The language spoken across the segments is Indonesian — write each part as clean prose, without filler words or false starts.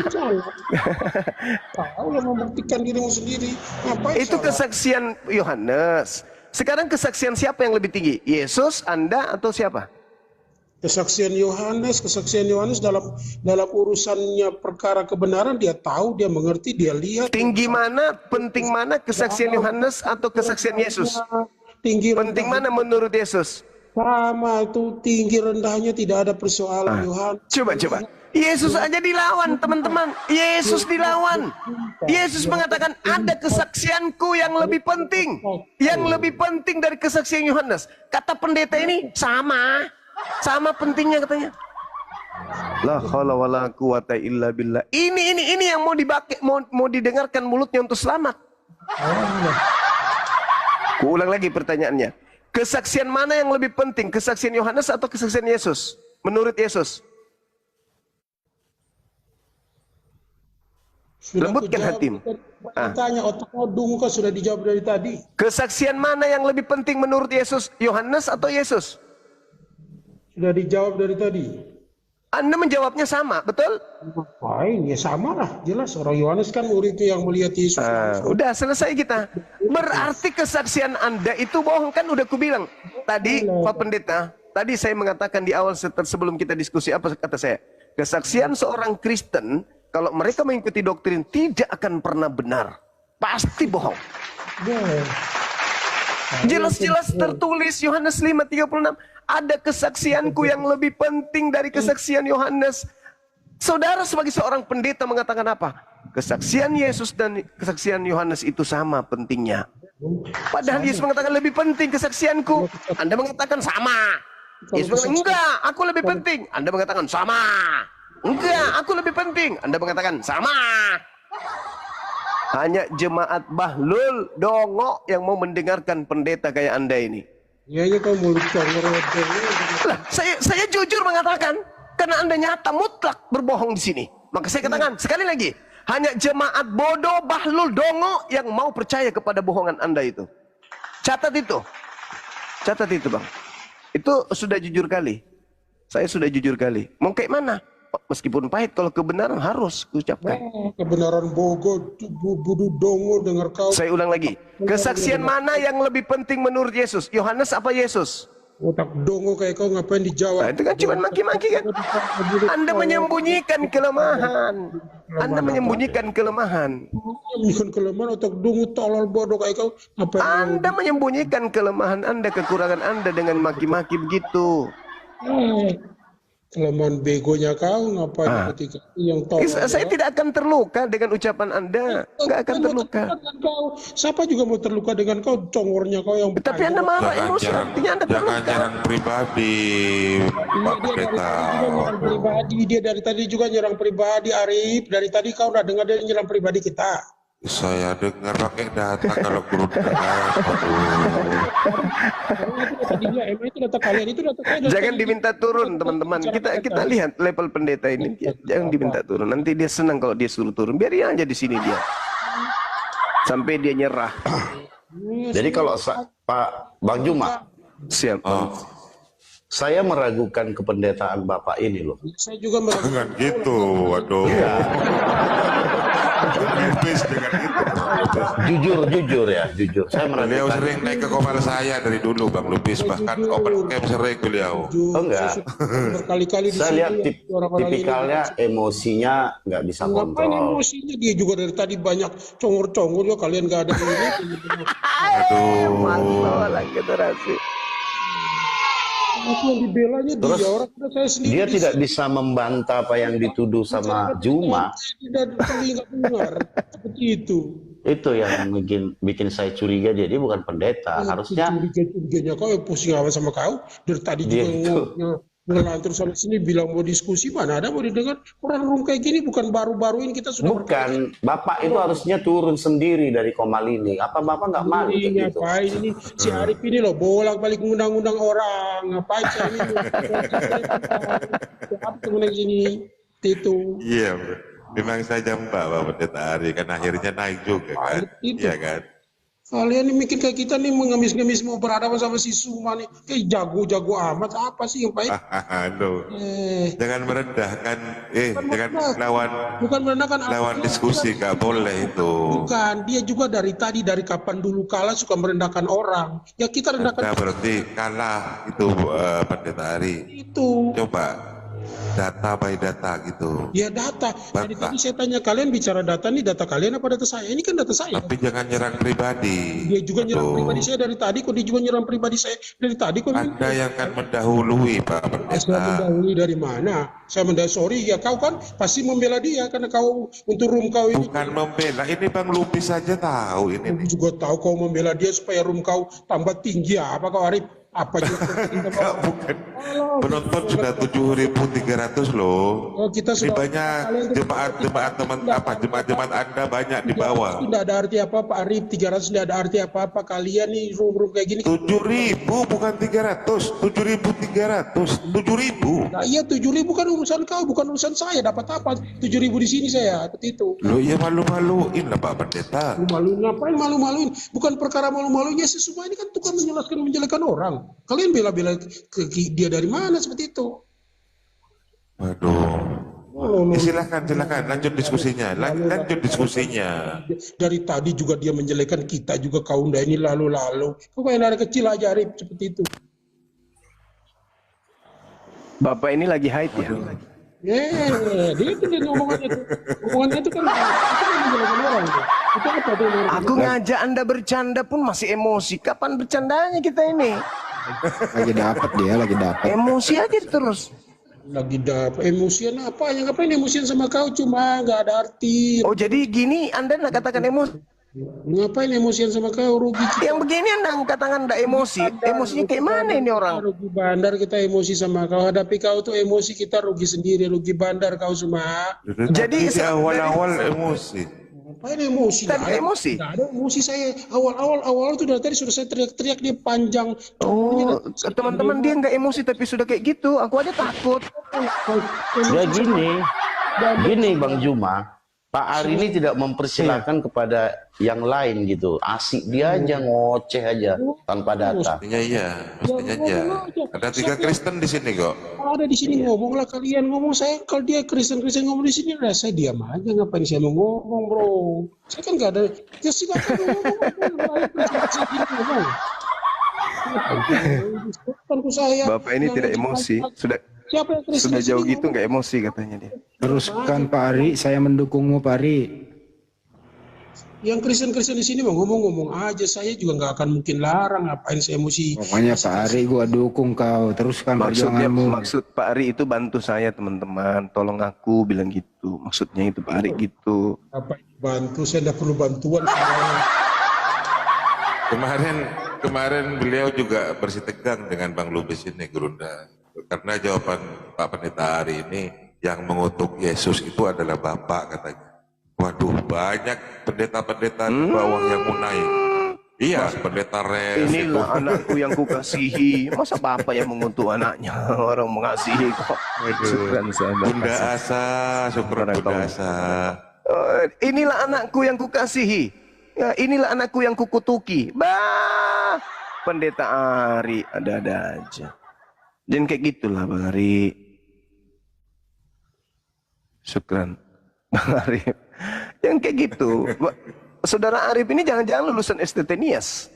Salah. Kau yang membuktikan dirimu sendiri. Ngapain Itu salah? kesaksian Yohanes. Sekarang kesaksian siapa yang lebih tinggi? Yesus, Anda, atau siapa? Kesaksian Yohanes dalam urusannya perkara kebenaran, dia tahu, dia mengerti, dia lihat. Tinggi mana, penting mana kesaksian Yohanes atau kesaksian Yesus? Tinggi Penting mana menurut Yesus? sama itu, tinggi rendahnya tidak ada persoalan. Yohanes. Coba. Yesus aja dilawan, teman-teman. Yesus dilawan. Yesus mengatakan ada kesaksianku yang lebih penting. Yang lebih penting dari kesaksian Yohanes. Kata pendeta ini sama pentingnya katanya. La haula wala quwata illa billah. Ini yang mau didengarkan mulutnya untuk selamat. Kuulang lagi pertanyaannya. Kesaksian mana yang lebih penting? Kesaksian Yohanes atau kesaksian Yesus? Menurut Yesus. Lembutkan hatimu. Tanya otak odung kau sudah dijawab dari tadi. Kesaksian mana yang lebih penting menurut Yesus? Yohanes atau Yesus? Sudah dijawab dari tadi. Anda menjawabnya sama, betul? Ngapain? Ya sama lah, jelas. Orang Yohanes kan muridnya yang melihat Yesus. Udah selesai kita. Berarti kesaksian Anda itu bohong, kan udah kubilang. Tadi Pak Pendeta, tadi saya mengatakan di awal sebelum kita diskusi, apa kata saya? Kesaksian seorang Kristen, kalau mereka mengikuti doktrin, tidak akan pernah benar. Pasti bohong. Jelas-jelas tertulis Yohanes 5:36. Ada kesaksianku yang lebih penting dari kesaksian Yohanes. Saudara sebagai seorang pendeta mengatakan apa? Kesaksian Yesus dan kesaksian Yohanes itu sama pentingnya. Padahal Yesus mengatakan lebih penting kesaksianku. Anda mengatakan sama. Yesus mengatakan enggak, aku lebih penting. Anda mengatakan sama. Enggak, aku lebih penting. Anda mengatakan sama. Hanya jemaat bahlul, dongok yang mau mendengarkan pendeta kayak Anda ini. Ya kau mulut Lah, saya jujur mengatakan, karena Anda nyata mutlak berbohong di sini. Maka saya katakan sekali lagi, hanya jemaat bodoh, bahlul, dongok yang mau percaya kepada bohongan Anda itu. Catat itu. Catat itu, Bang. Itu sudah jujur kali. Saya sudah jujur kali. Mau kayak mana? Meskipun pahit, kalau kebenaran harus ucapkan. Kebenaran bogo, bodoh dongo, dengar kau. Saya ulang lagi. Kesaksian mana yang lebih penting menurut Yesus? Yohanes apa Yesus? Otak dongo kayak kau ngapain dijawab? Nah, itu kan cuma maki-maki kan? Anda menyembunyikan kelemahan. Anda menyembunyikan kelemahan. Menyembunyikan kelemahan, otak dongo, tolol, bodoh kayak kau. Anda menyembunyikan kelemahan Anda, kekurangan Anda dengan maki-maki begitu. Kelemahan begonya kau ngapain ketika yang tahu? Saya tidak akan terluka dengan ucapan Anda. Nggak akan terluka. Siapa juga mau terluka dengan kau, congornya kau yang. Tapi Anda marah emosi, artinya Anda terluka. Jangan nyerang pribadi, Pak Pendeta. Dia dari tadi juga nyerang pribadi, Arif. Dari tadi kau udah dengar dia nyerang pribadi kita. Saya dengar pakai data kalau kurang dengar. Jangan diminta turun, teman-teman. Kita lihat level pendeta ini. Jangan diminta turun. Nanti dia senang kalau dia suruh turun. Biar dia aja di sini dia. Sampai dia nyerah. Jadi kalau Pak Bang Juma, siap. Saya meragukan kependetaan Bapak ini loh. Saya juga Jangan gitu, waduh. Lupis dengan itu. Jujur ya, jujur. Saya Beliau meragukan. sering naik ke kamar saya dari dulu, Bang Lupis. Bahkan open camp sering beliau. Oh enggak. Berkali-kali Saya lihat tipikalnya emosinya nggak bisa Ngapain kontrol. emosinya, dia juga dari tadi banyak congor-congor juga, kalian nggak ada ini. Aduh. Masalah generasi. Itu yang dibelanya Terus, dia, orang saya sendiri. Dia tidak bisa membantah apa yang dituduh sama Juma. Tidak dengar seperti itu. Itu yang bikin saya curiga, dia bukan pendeta. Harusnya Curiga-curiganya kau yang pusing apa sama kau. Dari tadi juga ngelantur sama sini bilang mau diskusi, mana ada mau didengar. Orang kayak gini bukan baru-baru ini kita sudah. bukan. Bapak itu harusnya turun sendiri dari Komalini. Apa Bapak nggak malu gitu? Ngapain ini si Arif ini loh bolak-balik ngundang-undang orang, ngapain sih ini? Apa temen sini itu? Iya, bro. Memang saja Mbak Pendeta Ari kan akhirnya naik juga kan. Iya kan. Kalian ini mikir kayak kita nih mengemis-ngemis mau berhadapan sama si Suma nih. Kayak jago-jago amat. Apa sih yang baik? Aduh. Jangan merendahkan, jangan merendah. lawan Bukan merendahkan lawan diskusi, nggak boleh itu. Bukan, dia juga dari tadi, dari kapan dulu kalah suka merendahkan orang. Ya kita Anda rendahkan berarti kalah itu Pendeta Ari. itu. Coba data by data gitu. Ya data. Jadi Bantah. tadi saya tanya kalian bicara data nih, data kalian apa data saya? Ini kan data saya. Tapi jangan nyerang pribadi. Dia juga nyerang Aduh. pribadi saya dari tadi. Kok dia juga nyerang pribadi saya dari tadi? Kok Anda yang kan mendahului Pak saya Pendeta. mendahului dari mana? Saya mendahului, sorry ya kau kan pasti membela dia karena kau untuk room kau ini. Bukan membela, ini Bang Lupis saja tahu ini. Aku juga tahu kau membela dia supaya room kau tambah tinggi. Apa kau Arif? Apa juga? Enggak, bukan. Penonton sudah 7.300 loh. Oh, kita Ini sudah banyak jemaat teman jemaat Anda banyak di bawah. Tidak ada arti apa-apa Arif, 300 tidak ada arti apa-apa. Kalian nih room kayak gini. 7.000 bukan 300, 7.300, 7.000. Nah, iya 7.000 kan urusan kau, bukan urusan saya. Dapat apa? 7.000 di sini saya, seperti itu. Loh ya malu-maluin lah Pak Pendeta. Malu ngapain malu-maluin? Bukan perkara malu-maluinnya sih, semua ini kan tukang menjelaskan orang. Kalian bela-bela dia dari mana seperti itu? Waduh. Silakan lanjut diskusinya. Lanjut diskusinya. Dari tadi juga dia menjelekan kita juga kaunda ini lalu-lalu. Kau kayak anak kecil aja Arif seperti itu. Bapak ini lagi haid ya? Dia itu dia ngomongannya itu kan menjelekan orang tuh. Itu apa tuh? Aku ngajak Anda bercanda pun masih emosi. Kapan bercandanya kita ini? Lagi dapat. Emosi aja terus. Lagi dapat emosian apa? Yang ngapain emosian sama kau? Cuma nggak ada arti. Oh jadi gini, Anda nak katakan emosi? Ngapain emosian sama kau? Rugi kita. Yang begini Anda katakan tidak emosi. Emosinya kayak mana ini orang? Rugi bandar kita emosi sama kau. Hadapi kau tuh emosi kita rugi sendiri. Rugi bandar kau semua. Jadi di awal-awal emosi. Ngapain emosi? Tadi emosi? Nggak ada emosi saya. Awal itu dari tadi sudah saya teriak-teriak dia panjang. Oh, teman-teman dia nggak emosi tapi sudah kayak gitu. Aku aja takut. Ya gini Bang Juma, Pak Ari ini tidak mempersilahkan kepada yang lain gitu. Asik dia aja ngoceh aja tanpa data. Mestinya iya. Ada 3 Kristen di sini kok. Ada di sini ngomonglah kalian ngomong saya kalau dia Kristen ngomong di sini lah saya diam aja ngapain saya mau ngomong bro. Saya kan nggak ada. Ya silakan ngomong. Bapak ini tidak emosi. Siapa yang Kristen Sudah di jauh sini gitu nggak emosi katanya dia. Teruskan Pak Ari, saya mendukungmu Pak Ari. Yang Kristen di sini mau ngomong aja, saya juga nggak akan mungkin larang. Ngapain saya emosi? Pokoknya Pak Ari gua dukung kau, teruskan perjuanganmu. Maksud Pak Ari itu bantu saya teman-teman. Tolong aku bilang gitu. Maksudnya itu Pak Ari gitu. Apa bantu? Saya tidak perlu bantuan. Kemarin beliau juga bersih tegang dengan Bang Lubis ini Gerunda. Karena jawaban Pak Pendeta Ari ini yang mengutuk Yesus itu adalah Bapak katanya. Waduh, banyak pendeta-pendeta di bawah yang mau naik. Iya, pendeta Res. Inilah anakku yang kukasihi. Masa bapak yang mengutuk anaknya? Orang mengasihi kok. Syukran sahabat. Bunda Asa, syukur Bunda Asa. Inilah anakku yang kukasihi. Ya, inilah anakku yang kukutuki. Bah, Pendeta Ari ada-ada aja. Jangan kayak gitulah Bang Ari. Syukran Bang Arif. Yang kayak gitu. Saudara Arif ini jangan-jangan lulusan STT Nias.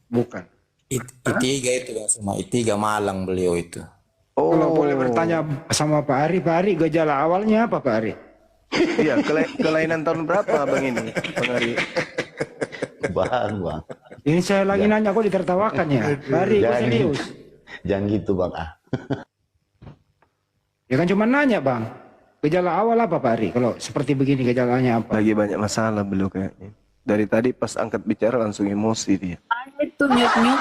Bukan. I3 itu Bang, sama I3 Malang beliau itu. Oh, Kalau boleh bertanya sama Pak Ari, gejala awalnya apa Pak Ari? iya, kelainan tahun berapa Bang ini, Bang Ari? Bang. Ini saya lagi nanya kok ditertawakan ya. Pak Ari, kok serius? Jangan gitu Bang. Ya kan cuma nanya Bang. Gejala awal apa Pak Ari? Kalau seperti begini gejalanya apa? Lagi banyak masalah beliau kayaknya. Dari tadi pas angkat bicara langsung emosi dia. Itu mute.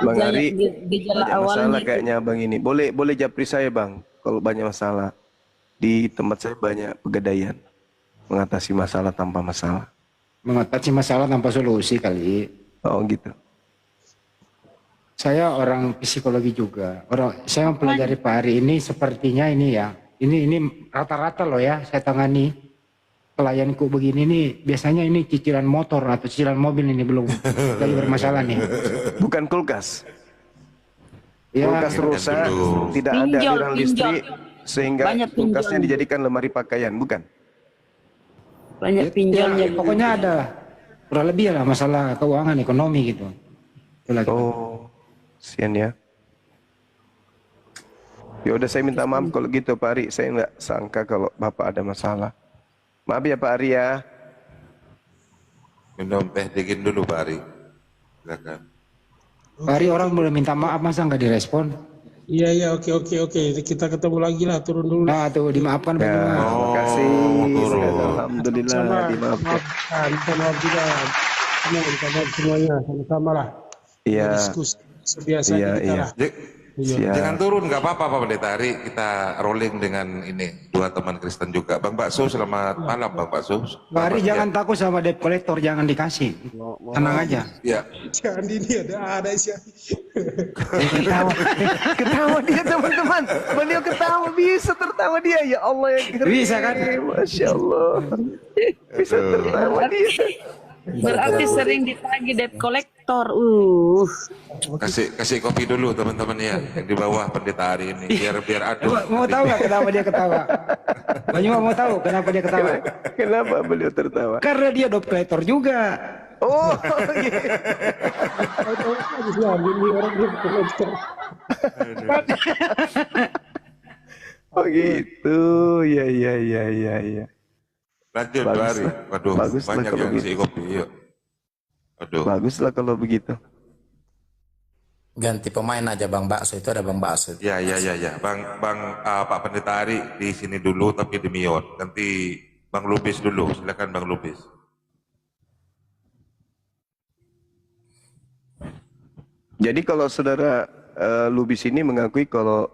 Bang Ari, Gejala banyak awalnya masalah itu. kayaknya Bang ini. Boleh japri saya Bang, kalau banyak masalah. Di tempat saya banyak pegadaian. Mengatasi masalah tanpa masalah. Mengatasi masalah tanpa solusi kali. Oh gitu. Saya orang psikologi juga. Saya mempelajari Pak Ari ini sepertinya ini ya. Ini rata-rata loh ya saya tangani. pelayanku begini nih, biasanya ini cicilan motor atau cicilan mobil ini belum lagi bermasalah nih. Bukan kulkas. Ya, Kulkas rusak, dulu. tidak ada Pinjol, aliran listrik, sehingga Banyak kulkasnya pinjol. dijadikan lemari pakaian, bukan? Banyak pinjolnya. ya, pokoknya ada kurang lebih lah masalah keuangan ekonomi gitu. Itulah gitu. Oh, sian ya. Ya udah, saya minta maaf kalau gitu Pak Ari, saya nggak sangka kalau Bapak ada masalah. Maaf ya Pak Ari ya. Minum teh dingin dulu Pak Ari. Silakan. Pak Ari, orang boleh minta maaf masa nggak direspon? Iya iya, oke oke oke, kita ketemu lagi lah, turun dulu lah. Nah tuh dimaafkan Pak Ya, Juma. terima kasih. turun. Alhamdulillah Sama dimaafkan. minta maaf juga, minta maaf semuanya, sama-sama lah. Iya, Diskusi sebiasa Iya, kita iya. lah. siap. Jangan turun, nggak apa-apa Pak Pendeta Ari. Kita rolling dengan ini dua teman Kristen juga. Bang Bakso, selamat malam Bang Bakso. Pak Ari jangan takut sama debt collector, jangan dikasih. Tenang aja. Ya, Jangan ini ada sih. Ketawa. Ketawa dia teman-teman. Beliau ketawa, bisa tertawa dia. Ya Allah ya keren. Bisa kan? Masya Allah. Bisa tertawa dia. Berarti sering ditagih debt collector. kasih kopi dulu teman-teman ya yang di bawah Pendeta Ari ini, biar adem. Mau tahu nggak kenapa dia ketawa? Pak Juma mau tahu kenapa dia ketawa? Kenapa beliau tertawa? Karena dia debt collector juga. Oh, iya. Ini orang dia betul. Oh gitu. Ya ya ya ya ya. Lanjut Bagus Pak Ari. lah. Waduh, Bagus lah banyak kalau yang gitu. isi kopi. Yuk. Aduh. Baguslah kalau begitu. Ganti pemain aja Bang Bakso, itu ada Bang Bakso. Ya. Pak Pendeta Ari di sini dulu tapi di mute. Nanti Bang Lubis dulu. Silakan Bang Lubis. Jadi kalau saudara Lubis ini mengakui kalau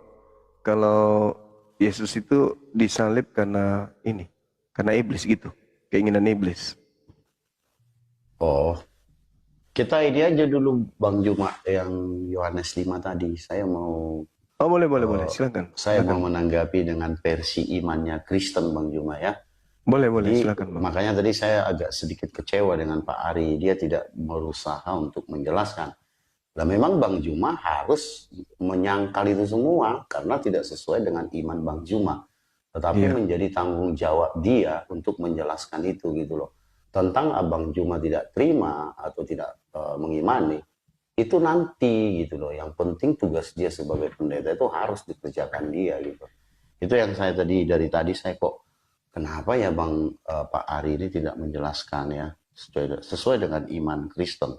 Yesus itu disalib karena ini, karena iblis gitu, keinginan iblis. Oh, kita ini aja dulu Bang Juma yang Yohanes 5 tadi. Saya mau Oh boleh, silakan. saya mau menanggapi dengan versi imannya Kristen Bang Juma ya. Boleh, Jadi, silakan Bang. makanya tadi saya agak sedikit kecewa dengan Pak Ari. Dia tidak berusaha untuk menjelaskan. Nah memang Bang Juma harus menyangkal itu semua karena tidak sesuai dengan iman Bang Juma. Tetapi Iya. menjadi tanggung jawab dia untuk menjelaskan itu gitu loh. Tentang Abang Juma tidak terima atau tidak mengimani, itu nanti gitu loh. Yang penting tugas dia sebagai pendeta itu harus dikerjakan dia gitu. Itu yang saya dari tadi saya kok kenapa ya Bang Pak Ari ini tidak menjelaskan ya sesuai dengan iman Kristen.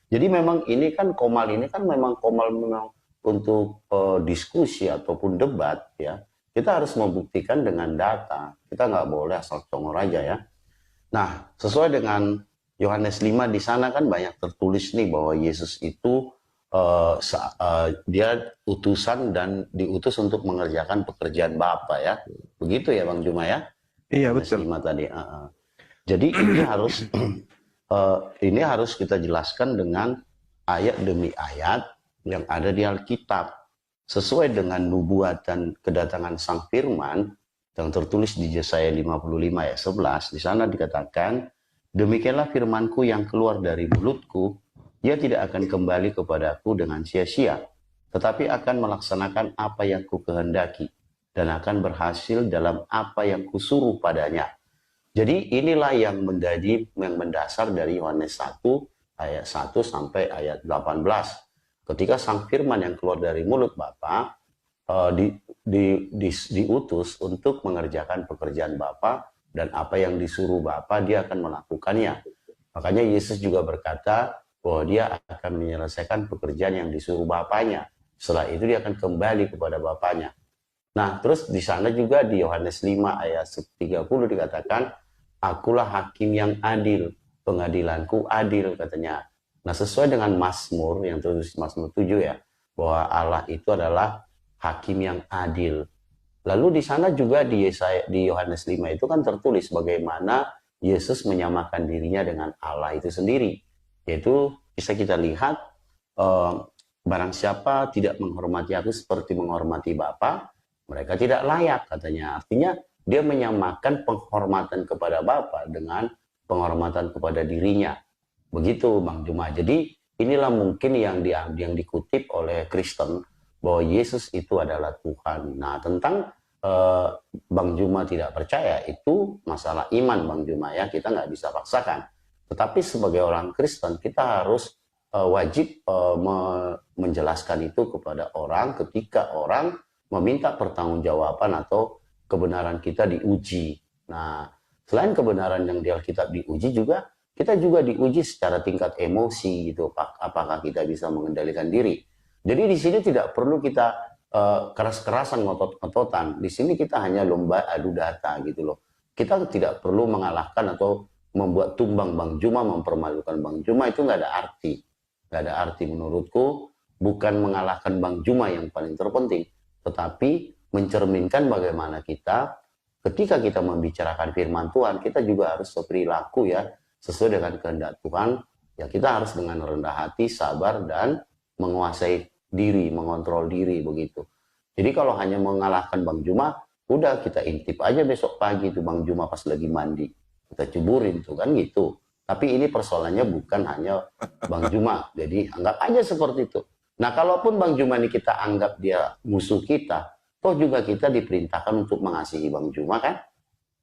Jadi memang ini kan komal ini kan memang komal memang untuk diskusi ataupun debat ya. Kita harus membuktikan dengan data. Kita nggak boleh asal congor aja ya. Nah, sesuai dengan Yohanes 5 di sana kan banyak tertulis nih bahwa Yesus itu dia utusan dan diutus untuk mengerjakan pekerjaan Bapa ya. Begitu ya Bang Juma ya? Iya Yohanes betul. 5 tadi. Jadi ini harus ini harus kita jelaskan dengan ayat demi ayat yang ada di Alkitab. Sesuai dengan nubuat dan kedatangan Sang Firman yang tertulis di Yesaya 55 ayat 11, di sana dikatakan, demikianlah firmanku yang keluar dari mulutku, ia tidak akan kembali kepadaku dengan sia-sia, tetapi akan melaksanakan apa yang kukehendaki, dan akan berhasil dalam apa yang kusuruh padanya. Jadi inilah yang mendasar dari Yohanes 1 ayat 1 sampai ayat 18. Ketika Sang Firman yang keluar dari mulut Bapa diutus untuk mengerjakan pekerjaan Bapa, dan apa yang disuruh Bapa dia akan melakukannya. Makanya Yesus juga berkata bahwa dia akan menyelesaikan pekerjaan yang disuruh Bapanya. Setelah itu dia akan kembali kepada Bapanya. Nah, terus di sana juga di Yohanes 5 ayat 30 dikatakan, akulah hakim yang adil, pengadilanku adil katanya. Nah, sesuai dengan Mazmur yang tertulis Mazmur 7 ya, bahwa Allah itu adalah hakim yang adil. Lalu di sana juga di Yohanes 5 itu kan tertulis bagaimana Yesus menyamakan dirinya dengan Allah itu sendiri. Yaitu bisa kita lihat barang siapa tidak menghormati aku seperti menghormati Bapa, mereka tidak layak katanya. Artinya dia menyamakan penghormatan kepada Bapa dengan penghormatan kepada dirinya. Begitu Bang Juma. Jadi inilah mungkin yang dikutip oleh Kristen bahwa Yesus itu adalah Tuhan. Nah, tentang Bang Juma tidak percaya itu masalah iman Bang Juma ya, kita nggak bisa paksakan. Tetapi sebagai orang Kristen kita harus wajib menjelaskan itu kepada orang ketika orang meminta pertanggungjawaban atau kebenaran kita diuji. Nah, selain kebenaran yang di Alkitab diuji juga, kita juga diuji secara tingkat emosi gitu. Apakah kita bisa mengendalikan diri? Jadi di sini tidak perlu kita keras-kerasan ngotot-ngototan. Di sini kita hanya lomba adu data gitu loh. Kita tidak perlu mengalahkan atau membuat tumbang Bang Juma, mempermalukan Bang Juma, itu nggak ada arti. Nggak ada arti menurutku. Bukan mengalahkan Bang Juma yang paling terpenting, tetapi mencerminkan bagaimana kita ketika kita membicarakan firman Tuhan, kita juga harus berperilaku ya sesuai dengan kehendak Tuhan. Ya kita harus dengan rendah hati, sabar, dan menguasai diri, mengontrol diri begitu. Jadi kalau hanya mengalahkan Bang Juma, udah kita intip aja besok pagi tuh Bang Juma pas lagi mandi, kita cuburin tuh kan gitu. Tapi ini persoalannya bukan hanya Bang Juma, jadi anggap aja seperti itu. Nah kalaupun Bang Juma ini kita anggap dia musuh kita, toh juga kita diperintahkan untuk mengasihi Bang Juma kan?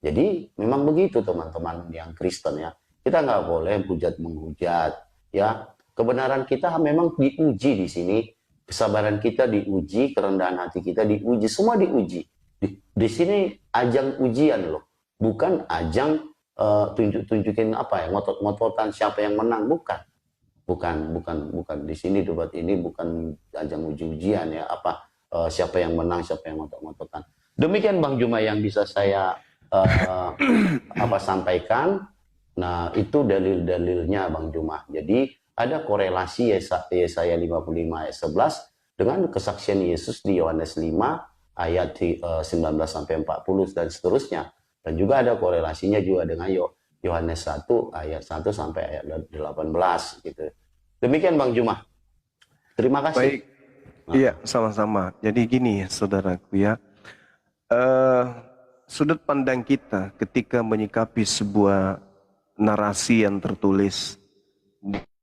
Jadi memang begitu teman-teman yang Kristen ya. Kita nggak boleh hujat-menghujat ya. Kebenaran kita memang diuji di sini. Kesabaran kita diuji, kerendahan hati kita diuji, semua diuji. Di sini ajang ujian loh. Bukan ajang tunjukin apa ya, ngotot-ngototan siapa yang menang, bukan. Bukan di sini debat ini bukan ajang uji-ujian ya apa. Siapa yang menang, siapa yang ngotot-ngototan. Demikian Bang Juma yang bisa saya sampaikan. Nah, itu dalil-dalilnya Bang Juma. Jadi ada korelasi Yesaya 55 ayat 11 dengan kesaksian Yesus di Yohanes 5 ayat 19 sampai 40 dan seterusnya. Dan juga ada korelasinya juga dengan Yohanes 1 ayat 1 sampai ayat 18 gitu. Demikian Bang Juma. Terima kasih. Baik. Iya, sama-sama. Jadi gini, saudaraku ya, sudut pandang kita ketika menyikapi sebuah narasi yang tertulis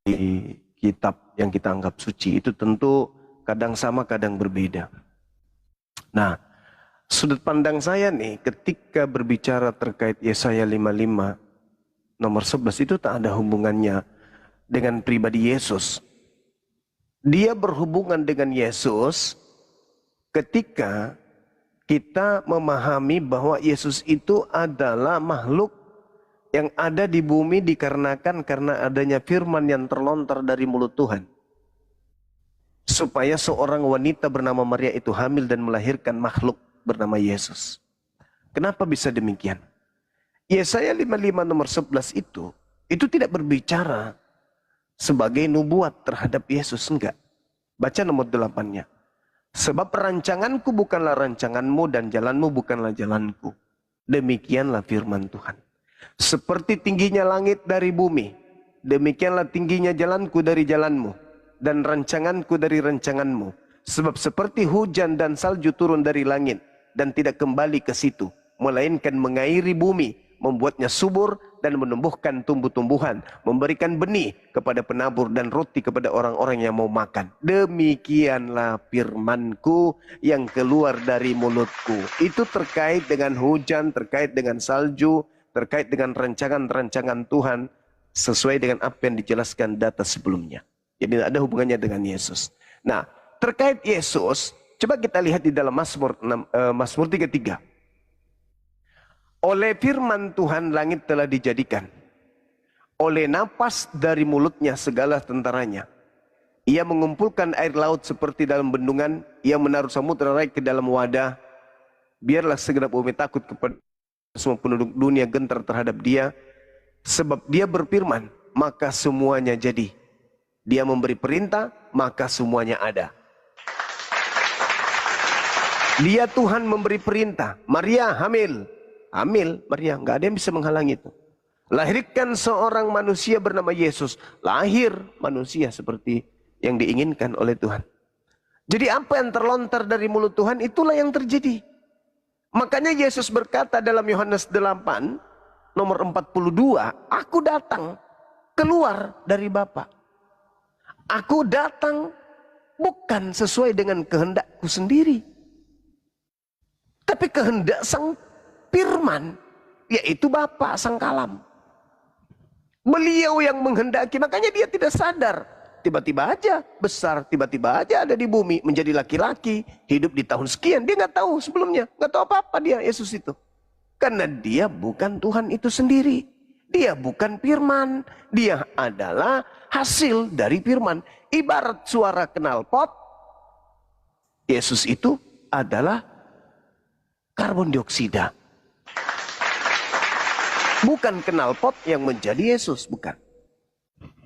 di kitab yang kita anggap suci, itu tentu kadang sama, kadang berbeda. Nah, sudut pandang saya nih, ketika berbicara terkait Yesaya 55, nomor 11, itu tak ada hubungannya dengan pribadi Yesus. Dia berhubungan dengan Yesus ketika kita memahami bahwa Yesus itu adalah makhluk yang ada di bumi dikarenakan karena adanya firman yang terlontar dari mulut Tuhan. Supaya seorang wanita bernama Maria itu hamil dan melahirkan makhluk bernama Yesus. Kenapa bisa demikian? Yesaya 55 nomor 11 itu tidak berbicara sebagai nubuat terhadap Yesus, enggak. Baca nomor 8-nya. Sebab rancanganku bukanlah rancanganmu dan jalanmu bukanlah jalanku. Demikianlah firman Tuhan. Seperti tingginya langit dari bumi, demikianlah tingginya jalanku dari jalanmu, dan rancanganku dari rancanganmu. Sebab seperti hujan dan salju turun dari langit, dan tidak kembali ke situ, melainkan mengairi bumi, membuatnya subur dan menumbuhkan tumbuh-tumbuhan, memberikan benih kepada penabur dan roti kepada orang-orang yang mau makan. Demikianlah firmanku yang keluar dari mulutku. Itu terkait dengan hujan, terkait dengan salju, terkait dengan rancangan-rancangan Tuhan sesuai dengan apa yang dijelaskan data sebelumnya. Jadi tidak ada hubungannya dengan Yesus. Nah, terkait Yesus, coba kita lihat di dalam Mazmur 33. Oleh firman Tuhan langit telah dijadikan. Oleh napas dari mulutnya segala tentaranya. Ia mengumpulkan air laut seperti dalam bendungan. Ia menaruh samudera raya ke dalam wadah. Biarlah segenap bumi takut kepada semua penduduk dunia gentar terhadap dia. Sebab dia berfirman, maka semuanya jadi. Dia memberi perintah, maka semuanya ada. Dia Tuhan memberi perintah. Maria hamil. Hamil Maria, nggak ada yang bisa menghalangi itu. Lahirkan seorang manusia bernama Yesus. Lahir manusia seperti yang diinginkan oleh Tuhan. Jadi apa yang terlontar dari mulut Tuhan itulah yang terjadi. Makanya Yesus berkata dalam Yohanes 8 nomor 42, aku datang keluar dari Bapa. Aku datang bukan sesuai dengan kehendakku sendiri, tapi kehendak Sang Firman, yaitu Bapa Sang Kalam. Beliau yang menghendaki, makanya dia tidak sadar. Tiba-tiba aja besar, tiba-tiba aja ada di bumi, menjadi laki-laki, hidup di tahun sekian. Dia nggak tahu sebelumnya, nggak tahu apa-apa dia, Yesus itu. Karena dia bukan Tuhan itu sendiri. Dia bukan firman, dia adalah hasil dari firman. Ibarat suara knalpot, Yesus itu adalah karbon dioksida. Bukan knalpot yang menjadi Yesus, bukan.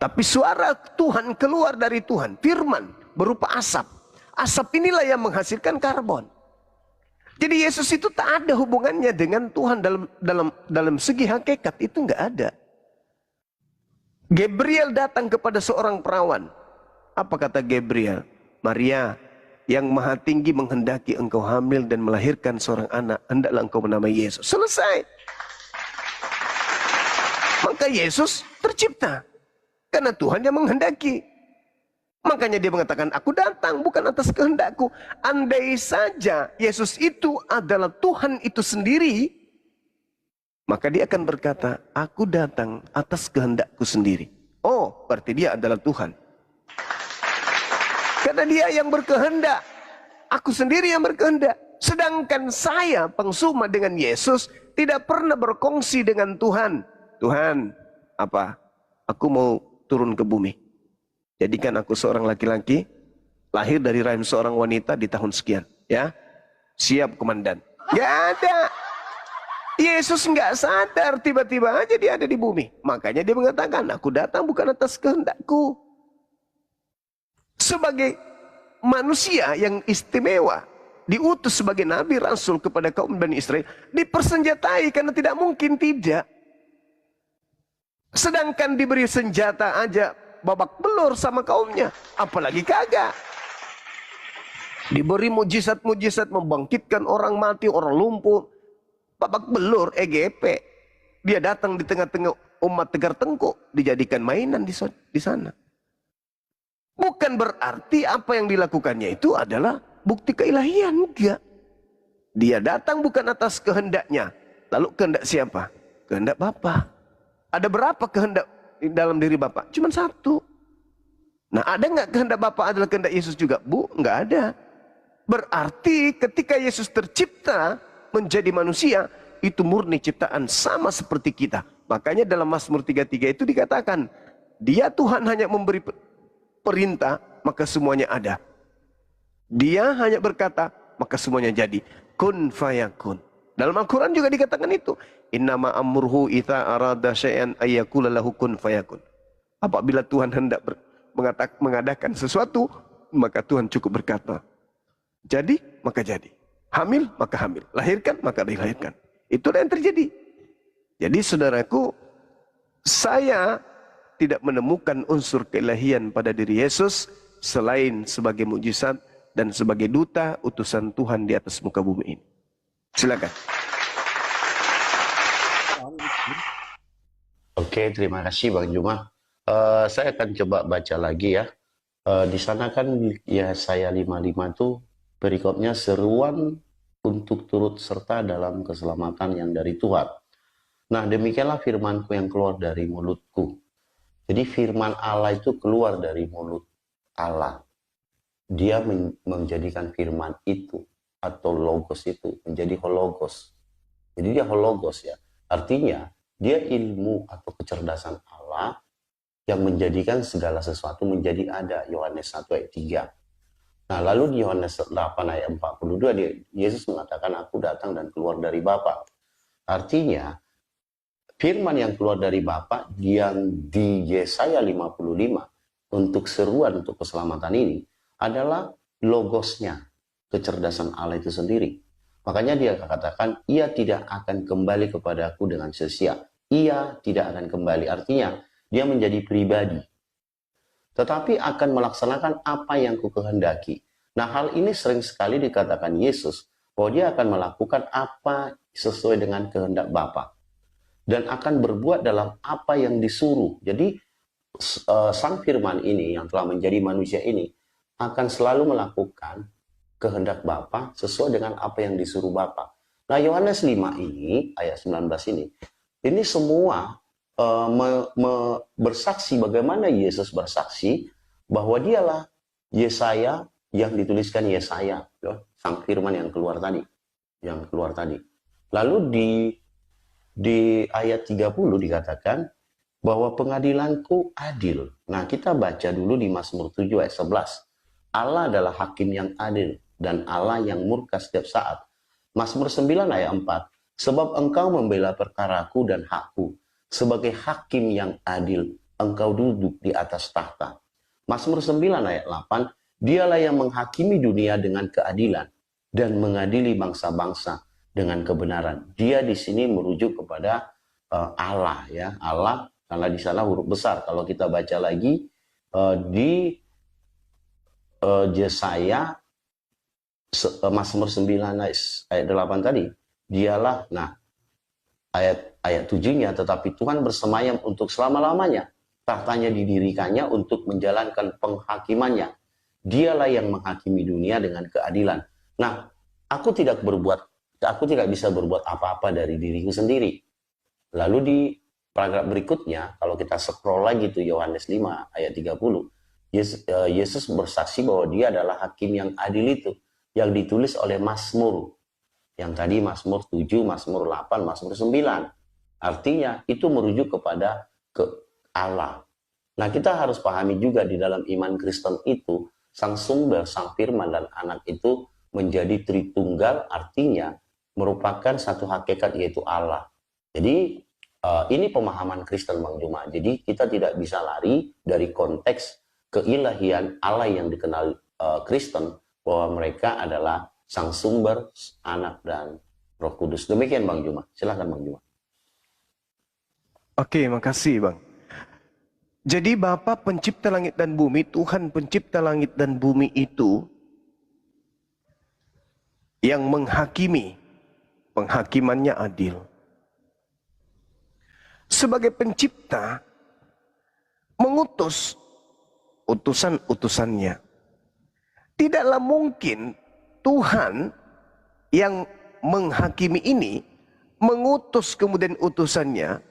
Tapi suara Tuhan keluar dari Tuhan, firman berupa asap. Asap inilah yang menghasilkan karbon. Jadi Yesus itu tak ada hubungannya dengan Tuhan dalam segi hakikat, itu nggak ada. Gabriel datang kepada seorang perawan. Apa kata Gabriel? Maria, yang Maha Tinggi menghendaki engkau hamil dan melahirkan seorang anak, hendaklah engkau menamai Yesus. Selesai. Maka Yesus tercipta karena Tuhan yang menghendaki. Makanya dia mengatakan, aku datang bukan atas kehendakku. Andai saja Yesus itu adalah Tuhan itu sendiri, maka dia akan berkata, aku datang atas kehendakku sendiri. Oh, berarti dia adalah Tuhan. Karena dia yang berkehendak, aku sendiri yang berkehendak. Sedangkan saya, pengsuma dengan Yesus, tidak pernah berkongsi dengan Tuhan. Tuhan, apa? Aku mau turun ke bumi. Jadikan aku seorang laki-laki, lahir dari rahim seorang wanita di tahun sekian. Ya, siap komandan. Gak ada. Yesus nggak sadar, tiba-tiba aja dia ada di bumi. Makanya dia mengatakan, aku datang bukan atas kehendakku. Sebagai manusia yang istimewa, diutus sebagai nabi rasul kepada kaum Bani Israel, dipersenjatai karena tidak mungkin tidak. Sedangkan diberi senjata aja babak belur sama kaumnya, apalagi kagak. Diberi mujizat-mujizat membangkitkan orang mati, orang lumpuh, babak belur, EGP. Dia datang di tengah-tengah umat tegar tengkuk, dijadikan mainan di sana. Bukan berarti apa yang dilakukannya itu adalah bukti keilahian, enggak. Dia datang bukan atas kehendaknya. Lalu kehendak siapa? Kehendak Bapa. Ada berapa kehendak di dalam diri Bapak? Cuma satu. Nah, ada nggak kehendak Bapak adalah kehendak Yesus juga? Bu, nggak ada. Berarti ketika Yesus tercipta menjadi manusia, itu murni ciptaan sama seperti kita. Makanya dalam Mazmur 33 itu dikatakan, dia Tuhan hanya memberi perintah, maka semuanya ada. Dia hanya berkata, maka semuanya jadi. Kun fayakun. Dalam Al-Quran juga dikatakan itu. Innama amruhu idza arada syai'an ayyakula lahu kun fayakun. Apabila Tuhan hendak mengadakan sesuatu, maka Tuhan cukup berkata, jadi, maka jadi. Hamil, maka hamil. Lahirkan, maka dilahirkan. Itulah yang terjadi. Jadi saudaraku, saya tidak menemukan unsur keilahian pada diri Yesus selain sebagai mukjizat dan sebagai duta utusan Tuhan di atas muka bumi ini. Silakan. Oke, terima kasih Bang Juma. Saya akan coba baca lagi ya. Di sana kan Yesaya 55 itu perikopnya seruan untuk turut serta dalam keselamatan yang dari Tuhan. Nah, demikianlah firmanku yang keluar dari mulutku. Jadi firman Allah itu keluar dari mulut Allah. Dia menjadikan firman itu atau logos itu menjadi hologos. Jadi dia hologos ya. Artinya dia ilmu atau kecerdasan Allah yang menjadikan segala sesuatu menjadi ada. Yohanes 1 ayat 3. Nah, lalu di Yohanes 8 ayat 42 Yesus mengatakan, aku datang dan keluar dari Bapa. Artinya firman yang keluar dari Bapa yang di Yesaya 55 untuk seruan untuk keselamatan ini adalah logosnya, kecerdasan Allah itu sendiri. Makanya dia katakan, ia tidak akan kembali kepadaku dengan sia-sia. Ia tidak akan kembali. Artinya, dia menjadi pribadi. Tetapi akan melaksanakan apa yang kukehendaki. Nah, hal ini sering sekali dikatakan Yesus bahwa dia akan melakukan apa sesuai dengan kehendak Bapa dan akan berbuat dalam apa yang disuruh. Jadi Sang Firman ini yang telah menjadi manusia ini akan selalu melakukan kehendak Bapa sesuai dengan apa yang disuruh Bapa. Nah, Yohanes 5 ini, ayat 19 ini semua bersaksi bagaimana Yesus bersaksi bahwa dialah Yesaya yang dituliskan Yesaya, Sang Firman yang keluar tadi. Lalu di ayat 30 dikatakan bahwa pengadilanku adil. Nah, kita baca dulu di Mazmur 7 ayat 11. Allah adalah hakim yang adil dan Allah yang murka setiap saat. Mazmur 9 ayat 4. Sebab engkau membela perkaraku dan hakku. Sebagai hakim yang adil, engkau duduk di atas tahta. Mazmur 9 ayat 8. Dialah yang menghakimi dunia dengan keadilan dan mengadili bangsa-bangsa dengan kebenaran. Dia di sini merujuk kepada Allah, ya, Allah, karena di sana huruf besar. Kalau kita baca lagi di Yesaya Mazmur 9 ayat 8 tadi, dialah, nah ayat 7-nya, tetapi Tuhan bersemayam untuk selama-lamanya, tahtanya didirikannya untuk menjalankan penghakimannya. Dialah yang menghakimi dunia dengan keadilan. Nah, aku tidak bisa berbuat apa-apa dari diriku sendiri. Lalu di paragraf berikutnya, kalau kita scroll lagi tuh Yohanes 5 ayat 30, Yesus bersaksi bahwa dia adalah hakim yang adil itu, yang ditulis oleh Mazmur. Yang tadi Mazmur 7, Mazmur 8, Mazmur 9. Artinya itu merujuk kepada Allah. Nah, kita harus pahami juga di dalam iman Kristen itu, Sang Sumber, Sang Firman, dan Anak itu menjadi Tritunggal, artinya merupakan satu hakikat, yaitu Allah. Jadi ini pemahaman Kristen, Bang Juma. Jadi kita tidak bisa lari dari konteks keilahian Allah yang dikenal Kristen, bahwa mereka adalah Sang Sumber, Anak, dan Roh Kudus. Demikian Bang Juma. Silahkan Bang Juma. Oke, makasih Bang. Jadi Bapa pencipta langit dan bumi, Tuhan pencipta langit dan bumi itu yang menghakimi, penghakimannya adil. Sebagai pencipta, mengutus utusan-utusannya. Tidaklah mungkin Tuhan yang menghakimi ini mengutus kemudian utusannya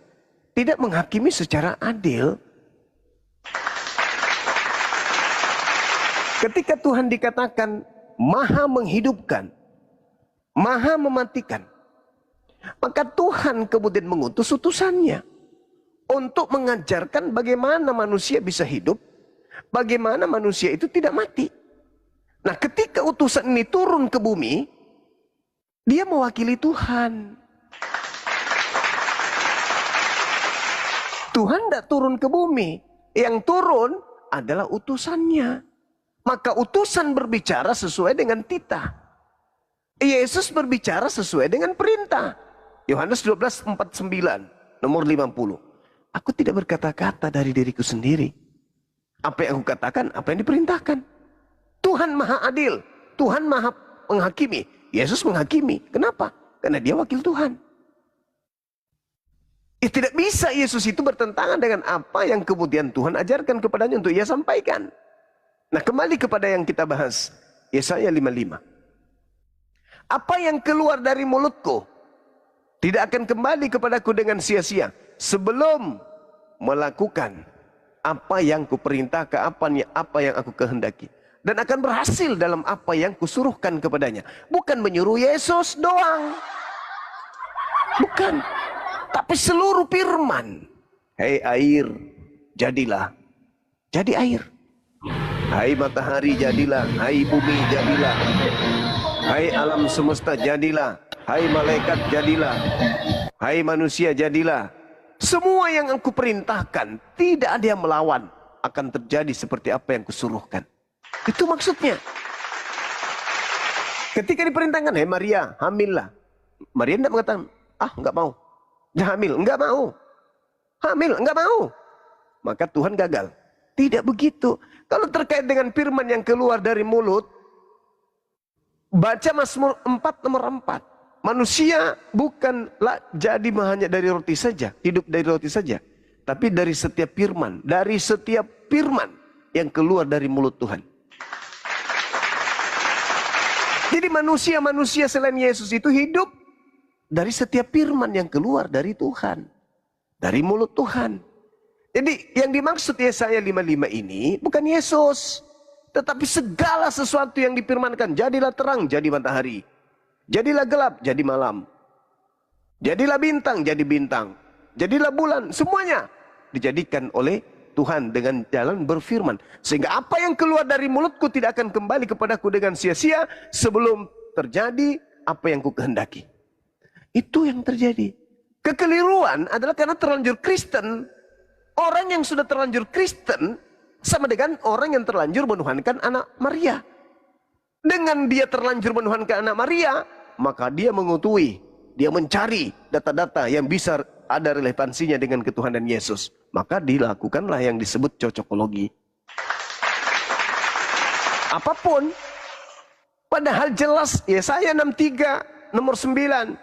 tidak menghakimi secara adil. Ketika Tuhan dikatakan maha menghidupkan, maha mematikan, maka Tuhan kemudian mengutus utusannya untuk mengajarkan bagaimana manusia bisa hidup, bagaimana manusia itu tidak mati. Nah, ketika utusan ini turun ke bumi, dia mewakili Tuhan. Tuhan tidak turun ke bumi, yang turun adalah utusannya. Maka utusan berbicara sesuai dengan titah. Yesus berbicara sesuai dengan perintah. Yohanes 12:49, nomor 50. Aku tidak berkata-kata dari diriku sendiri. Apa yang aku katakan, apa yang diperintahkan. Tuhan maha adil. Tuhan maha menghakimi. Yesus menghakimi. Kenapa? Karena dia wakil Tuhan. Tidak bisa Yesus itu bertentangan dengan apa yang kemudian Tuhan ajarkan kepadanya untuk ia sampaikan. Nah, kembali kepada yang kita bahas. Yesaya 55. Apa yang keluar dari mulutku tidak akan kembali kepadaku dengan sia-sia sebelum melakukan apa yang kuperintahkan, apa yang aku kehendaki, dan akan berhasil dalam apa yang kusuruhkan kepadanya. Bukan menyuruh Yesus doang, bukan, tapi seluruh firman. Hei air, jadilah, jadi air. Hai matahari, jadilah. Hai bumi, jadilah. Hai alam semesta, jadilah. Hai malaikat, jadilah. Hai manusia, jadilah. Semua yang aku perintahkan, tidak ada yang melawan. Akan terjadi seperti apa yang kusuruhkan. Itu maksudnya. Ketika diperintahkan, hei Maria, hamillah. Maria tidak mengatakan, enggak mau. Dia hamil, enggak mau. Hamil, enggak mau. Maka Tuhan gagal. Tidak begitu. Kalau terkait dengan firman yang keluar dari mulut, Baca Mazmur 4 nomor 4. Manusia bukanlah jadi hanya dari roti saja, hidup dari roti saja, tapi dari setiap firman, yang keluar dari mulut Tuhan. Jadi manusia selain Yesus itu hidup dari setiap firman yang keluar dari Tuhan, dari mulut Tuhan. Jadi yang dimaksud Yesaya 55 ini bukan Yesus, tetapi segala sesuatu yang difirmankan. Jadilah terang, jadi matahari. Jadilah gelap, jadi malam. Jadilah bintang, jadi bintang. Jadilah bulan, semuanya dijadikan oleh Tuhan dengan jalan berfirman. Sehingga apa yang keluar dari mulutku tidak akan kembali kepadaku dengan sia-sia sebelum terjadi apa yang ku kehendaki. Itu yang terjadi. Kekeliruan adalah karena terlanjur Kristen. Orang yang sudah terlanjur Kristen sama dengan orang yang terlanjur menuhankan anak Maria. Dengan dia terlanjur menuhankan anak Maria, maka dia mengutui, dia mencari data-data yang bisa ada relevansinya dengan ketuhanan Yesus. Maka dilakukanlah yang disebut cocokologi. Apapun, padahal jelas Yesaya 63 nomor 9.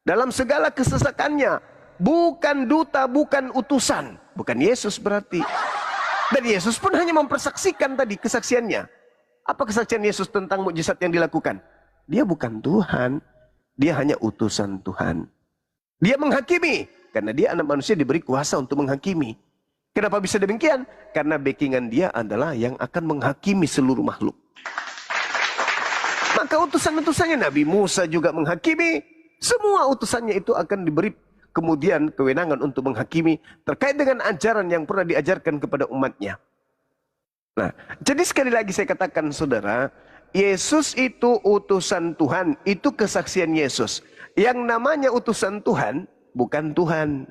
Dalam segala kesesakannya, bukan duta, bukan utusan. Bukan Yesus berarti. Dan Yesus pun hanya mempersaksikan tadi kesaksiannya. Apa kesaksian Yesus tentang mukjizat yang dilakukan? Dia bukan Tuhan. Dia hanya utusan Tuhan. Dia menghakimi. Karena dia anak manusia diberi kuasa untuk menghakimi. Kenapa bisa demikian? Karena backingan dia adalah yang akan menghakimi seluruh makhluk. Maka utusan-utusannya Nabi Musa juga menghakimi. Semua utusannya itu akan diberi kemudian kewenangan untuk menghakimi terkait dengan ajaran yang pernah diajarkan kepada umatnya. Nah, jadi sekali lagi saya katakan saudara, Yesus itu utusan Tuhan, itu kesaksian Yesus. Yang namanya utusan Tuhan, bukan Tuhan.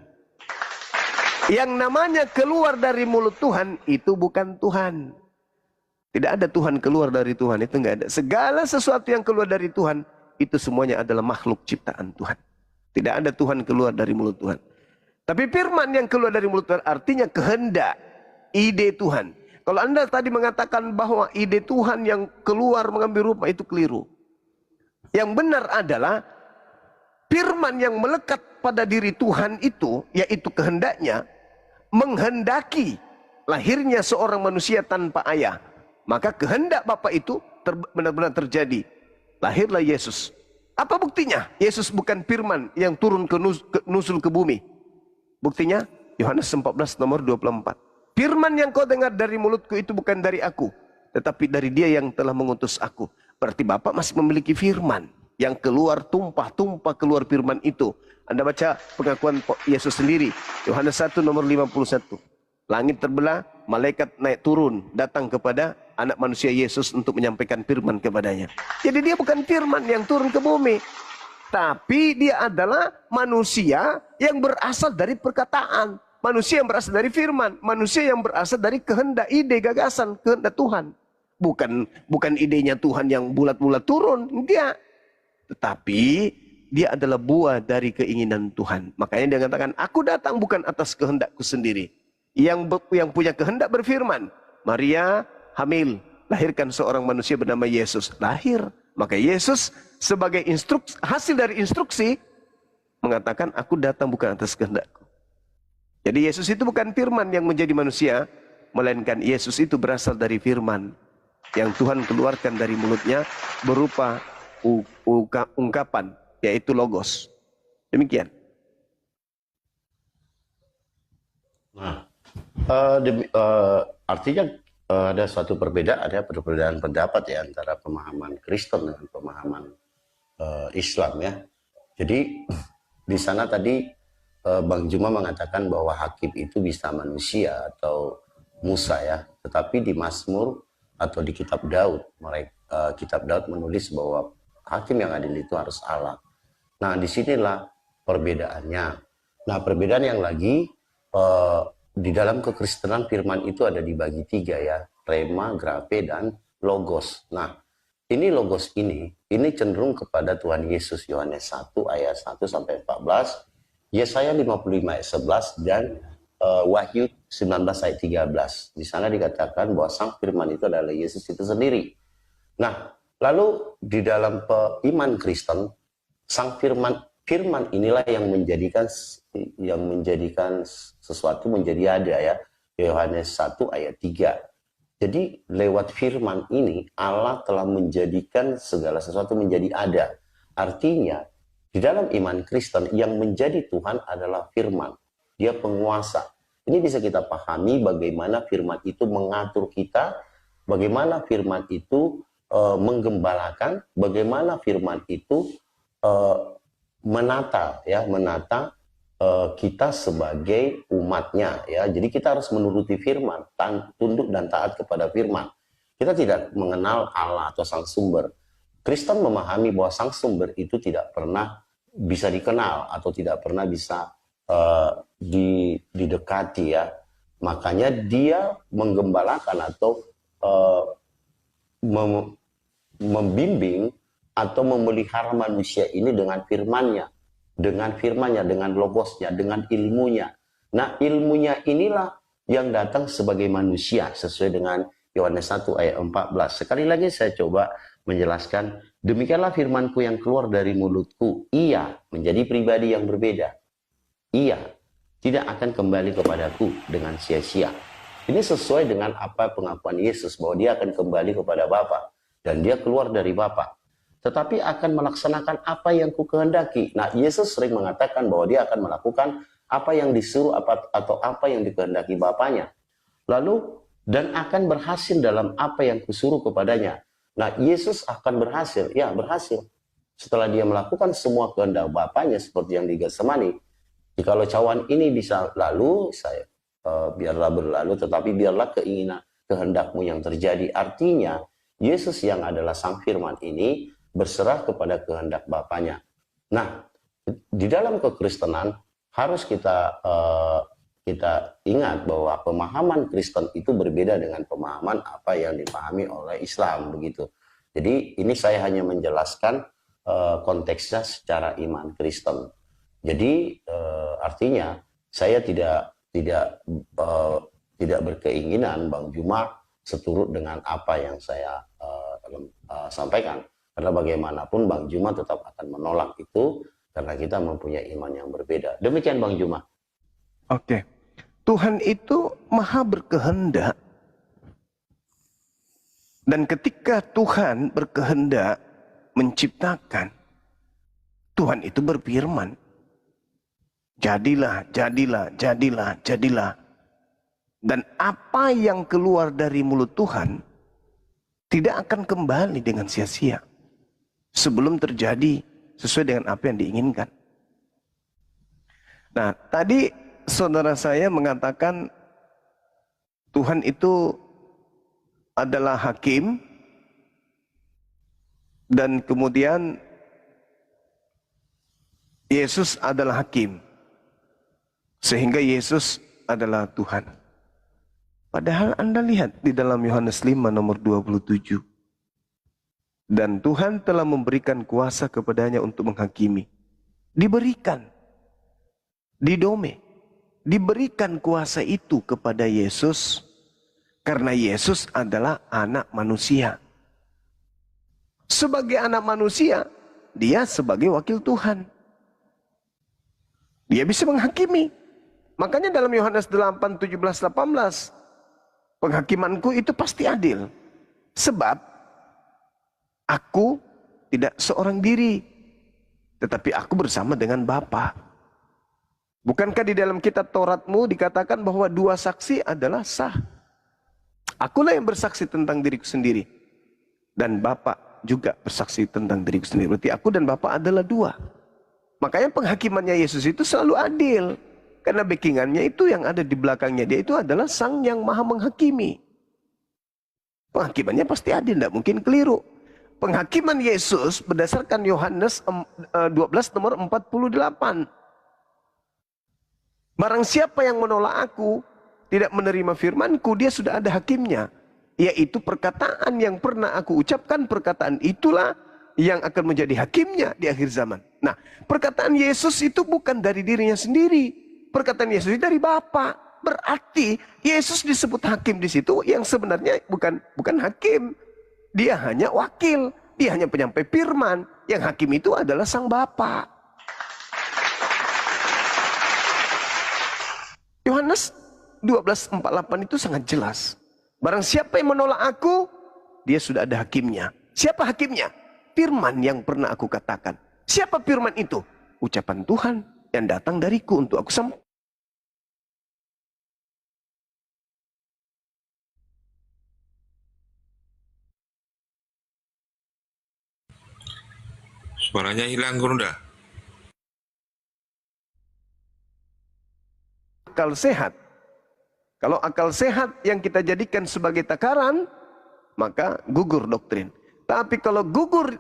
Yang namanya keluar dari mulut Tuhan, itu bukan Tuhan. Tidak ada Tuhan keluar dari Tuhan, itu enggak ada. Segala sesuatu yang keluar dari Tuhan, itu semuanya adalah makhluk ciptaan Tuhan. Tidak ada Tuhan keluar dari mulut Tuhan. Tapi firman yang keluar dari mulut Tuhan artinya kehendak, ide Tuhan. Kalau Anda tadi mengatakan bahwa ide Tuhan yang keluar mengambil rupa itu keliru. Yang benar adalah firman yang melekat pada diri Tuhan itu, yaitu kehendaknya, menghendaki lahirnya seorang manusia tanpa ayah. Maka kehendak Bapa itu benar-benar terjadi. Lahirlah Yesus. Apa buktinya? Yesus bukan firman yang turun nusul ke bumi. Buktinya Yohanes 14 nomor 24. Firman yang kau dengar dari mulutku itu bukan dari aku, tetapi dari dia yang telah mengutus aku. Berarti Bapa masih memiliki firman yang keluar tumpah-tumpah keluar firman itu. Anda baca pengakuan Yesus sendiri. Yohanes 1 nomor 51. Langit terbelah, malaikat naik turun, datang kepada anak manusia Yesus untuk menyampaikan firman kepadanya. Jadi dia bukan firman yang turun ke bumi. Tapi dia adalah manusia yang berasal dari perkataan. Manusia yang berasal dari firman. Manusia yang berasal dari kehendak, ide, gagasan, kehendak Tuhan. Bukan idenya Tuhan yang bulat-bulat turun. Enggak. Tetapi dia adalah buah dari keinginan Tuhan. Makanya dia mengatakan, aku datang bukan atas kehendakku sendiri. Yang punya kehendak berfirman, Maria hamil, lahirkan seorang manusia bernama Yesus. Lahir. Maka Yesus sebagai hasil dari instruksi mengatakan, aku datang bukan atas kehendakku. Jadi Yesus itu bukan firman yang menjadi manusia, melainkan Yesus itu berasal dari firman yang Tuhan keluarkan dari mulutnya berupa ungkapan, yaitu logos. Demikian. Nah, artinya ada suatu perbedaan pendapat ya antara pemahaman Kristen dengan pemahaman Islam ya. Jadi di sana tadi Bang Juma mengatakan bahwa hakim itu bisa manusia atau Musa ya, tetapi di Mazmur atau di kitab Daud, kitab Daud menulis bahwa hakim yang adil itu harus Allah. Nah, disinilah perbedaannya. Nah, perbedaan yang lagi di dalam kekristenan firman itu ada dibagi tiga ya, rema, grape, dan logos. Nah, ini logos ini cenderung kepada Tuhan Yesus, Yohanes 1 ayat 1 sampai 14. Yesaya 55 ayat 11 dan Wahyu 19 ayat 13. Di sana dikatakan bahwa sang firman itu adalah Yesus itu sendiri. Nah, Lalu di dalam iman Kristen, sang firman inilah yang menjadikan sesuatu menjadi ada ya. Yohanes 1 ayat 3. Jadi lewat firman ini Allah telah menjadikan segala sesuatu menjadi ada. Artinya di dalam iman Kristen yang menjadi Tuhan adalah firman. Dia penguasa. Ini bisa kita pahami bagaimana firman itu mengatur kita, bagaimana firman itu menggembalakan, bagaimana firman itu menata kita sebagai umatnya ya. Jadi kita harus menuruti firman, tunduk dan taat kepada firman. Kita tidak mengenal Allah atau sang sumber. Kristen memahami bahwa sang sumber itu tidak pernah bisa dikenal atau tidak pernah bisa didekati ya. Makanya dia menggembalakan atau membimbing atau memelihara manusia ini dengan firman-Nya, dengan logosnya, dengan ilmunya. Nah, ilmunya inilah yang datang sebagai manusia sesuai dengan Yohanes 1 ayat 14. Sekali lagi saya coba menjelaskan, demikianlah firmanku yang keluar dari mulutku. Ia menjadi pribadi yang berbeda. Ia tidak akan kembali kepadaku dengan sia-sia. Ini sesuai dengan apa pengakuan Yesus bahwa dia akan kembali kepada Bapa dan dia keluar dari Bapa. Tetapi akan melaksanakan apa yang kukehendaki. Nah, Yesus sering mengatakan bahwa dia akan melakukan apa yang disuruh atau apa yang dikehendaki Bapanya. Lalu dan akan berhasil dalam apa yang kusuruh kepadanya. Nah, Yesus akan berhasil. Ya, berhasil. Setelah dia melakukan semua kehendak Bapanya seperti yang di Getsemani. Jikalau cawan ini bisa lalu, biarlah berlalu, tetapi biarlah kehendakmu yang terjadi. Artinya, Yesus yang adalah sang firman ini berserah kepada kehendak Bapanya. Nah, di dalam kekristenan harus kita ingat bahwa pemahaman Kristen itu berbeda dengan pemahaman apa yang dipahami oleh Islam begitu. Jadi ini saya hanya menjelaskan konteksnya secara iman Kristen. Jadi artinya saya tidak berkeinginan Bang Juma seturut dengan apa yang saya sampaikan. Karena bagaimanapun Bang Juma tetap akan menolak itu karena kita mempunyai iman yang berbeda. Demikian Bang Juma. Oke. Tuhan itu maha berkehendak. Dan ketika Tuhan berkehendak menciptakan, Tuhan itu berfirman. Jadilah, jadilah, jadilah, jadilah. Dan apa yang keluar dari mulut Tuhan tidak akan kembali dengan sia-sia sebelum terjadi sesuai dengan apa yang diinginkan. Nah, tadi saudara saya mengatakan Tuhan itu adalah hakim dan kemudian Yesus adalah hakim. Sehingga Yesus adalah Tuhan. Padahal Anda lihat di dalam Yohanes 5 nomor 27. Dan Tuhan telah memberikan kuasa kepadanya untuk menghakimi. Diberikan. Didome. Diberikan kuasa itu kepada Yesus. Karena Yesus adalah anak manusia. Sebagai anak manusia, dia sebagai wakil Tuhan. Dia bisa menghakimi. Makanya dalam Yohanes 8, 17, 18. Penghakimanku itu pasti adil. Sebab aku tidak seorang diri. Tetapi aku bersama dengan Bapa. Bukankah di dalam kitab Tauratmu dikatakan bahwa dua saksi adalah sah? Akulah yang bersaksi tentang diriku sendiri. Dan Bapa juga bersaksi tentang diriku sendiri. Berarti aku dan Bapa adalah dua. Makanya penghakimannya Yesus itu selalu adil. Karena backingannya itu yang ada di belakangnya dia itu adalah sang yang maha menghakimi. Penghakimannya pasti adil, tidak mungkin keliru. Penghakiman Yesus berdasarkan Yohanes 12 nomor 48. Barang siapa yang menolak aku, tidak menerima firmanku, dia sudah ada hakimnya. Yaitu perkataan yang pernah aku ucapkan, perkataan itulah yang akan menjadi hakimnya di akhir zaman. Nah, perkataan Yesus itu bukan dari dirinya sendiri. Perkataan Yesus itu dari Bapa. Berarti Yesus disebut hakim di situ yang sebenarnya bukan hakim. Dia hanya wakil. Dia hanya penyampai firman. Yang hakim itu adalah sang Bapa. Yohanes 12:48 itu sangat jelas. Barang siapa yang menolak aku, dia sudah ada hakimnya. Siapa hakimnya? Firman yang pernah aku katakan. Siapa firman itu? Ucapan Tuhan yang datang dariku untuk aku sampaikan. Suaranya hilang, Gurunda. Akal sehat. Kalau akal sehat yang kita jadikan sebagai takaran, maka gugur doktrin. Tapi kalau gugur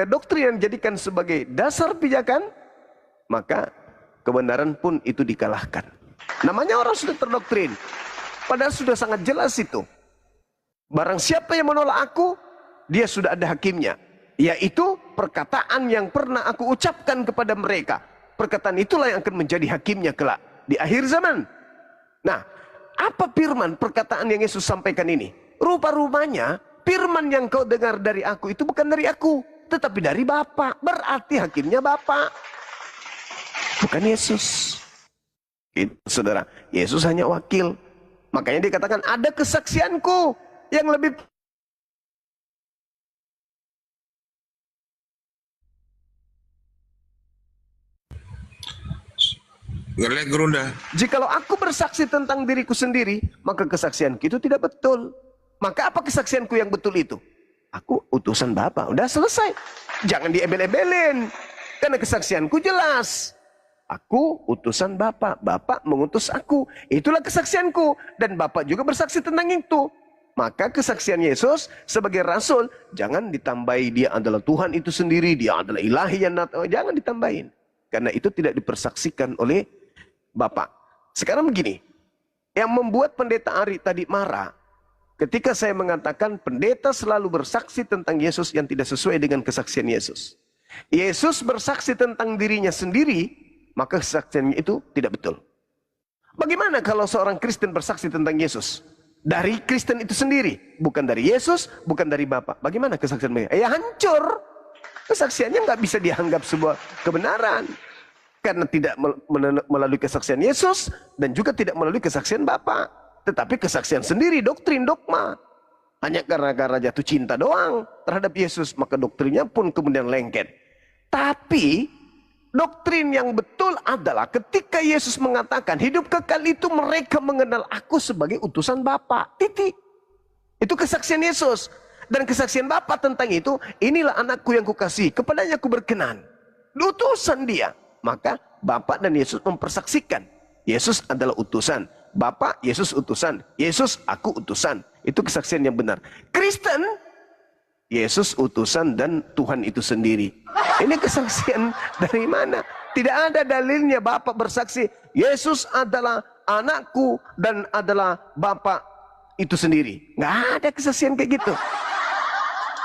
doktrin yang dijadikan sebagai dasar pijakan, maka kebenaran pun itu dikalahkan. Namanya orang sudah terdoktrin. Padahal sudah sangat jelas itu. Barang siapa yang menolak aku, dia sudah ada hakimnya. Yaitu perkataan yang pernah aku ucapkan kepada mereka. Perkataan itulah yang akan menjadi hakimnya kelak di akhir zaman. Nah, apa firman perkataan yang Yesus sampaikan ini? Rupa-rupanya firman yang kau dengar dari aku itu bukan dari aku, tetapi dari Bapa. Berarti hakimnya Bapa, bukan Yesus. Itu, saudara. Yesus hanya wakil. Makanya dikatakan ada kesaksianku yang lebih. Gelek, Gurunda. Jikalau aku bersaksi tentang diriku sendiri, maka kesaksianku itu tidak betul. Maka apa kesaksianku yang betul itu? Aku utusan Bapa. Udah selesai. Jangan diebel-ebelin. Karena kesaksianku jelas. Aku utusan Bapa. Bapa mengutus aku. Itulah kesaksianku. Dan Bapa juga bersaksi tentang itu. Maka kesaksian Yesus sebagai rasul, jangan ditambahi dia adalah Tuhan itu sendiri, dia adalah ilahi yang jangan ditambahin. Karena itu tidak dipersaksikan oleh Bapak. Sekarang begini, yang membuat pendeta Ari tadi marah, ketika saya mengatakan pendeta selalu bersaksi tentang Yesus yang tidak sesuai dengan kesaksian Yesus. Yesus bersaksi tentang dirinya sendiri, maka kesaksiannya itu tidak betul. Bagaimana kalau seorang Kristen bersaksi tentang Yesus? Dari Kristen itu sendiri, bukan dari Yesus, bukan dari Bapak. Bagaimana kesaksian mereka? Ya hancur. Kesaksiannya nggak bisa dianggap sebuah kebenaran. Karena tidak melalui kesaksian Yesus dan juga tidak melalui kesaksian Bapa, tetapi kesaksian sendiri, doktrin, dogma. Hanya gara-gara jatuh cinta doang terhadap Yesus, maka doktrinnya pun kemudian lengket. Tapi doktrin yang betul adalah ketika Yesus mengatakan hidup kekal itu mereka mengenal aku sebagai utusan Bapa. Titik. Itu kesaksian Yesus. Dan kesaksian Bapa tentang itu, inilah anakku yang kukasihi, kepadanya aku berkenan. Utusan dia. Maka Bapak dan Yesus mempersaksikan. Yesus adalah utusan. Bapak, Yesus utusan. Yesus, aku utusan. Itu kesaksian yang benar. Kristen, Yesus utusan dan Tuhan itu sendiri. Ini kesaksian dari mana? Tidak ada dalilnya Bapak bersaksi, Yesus adalah anakku dan adalah Bapak itu sendiri. Nggak ada kesaksian kayak gitu.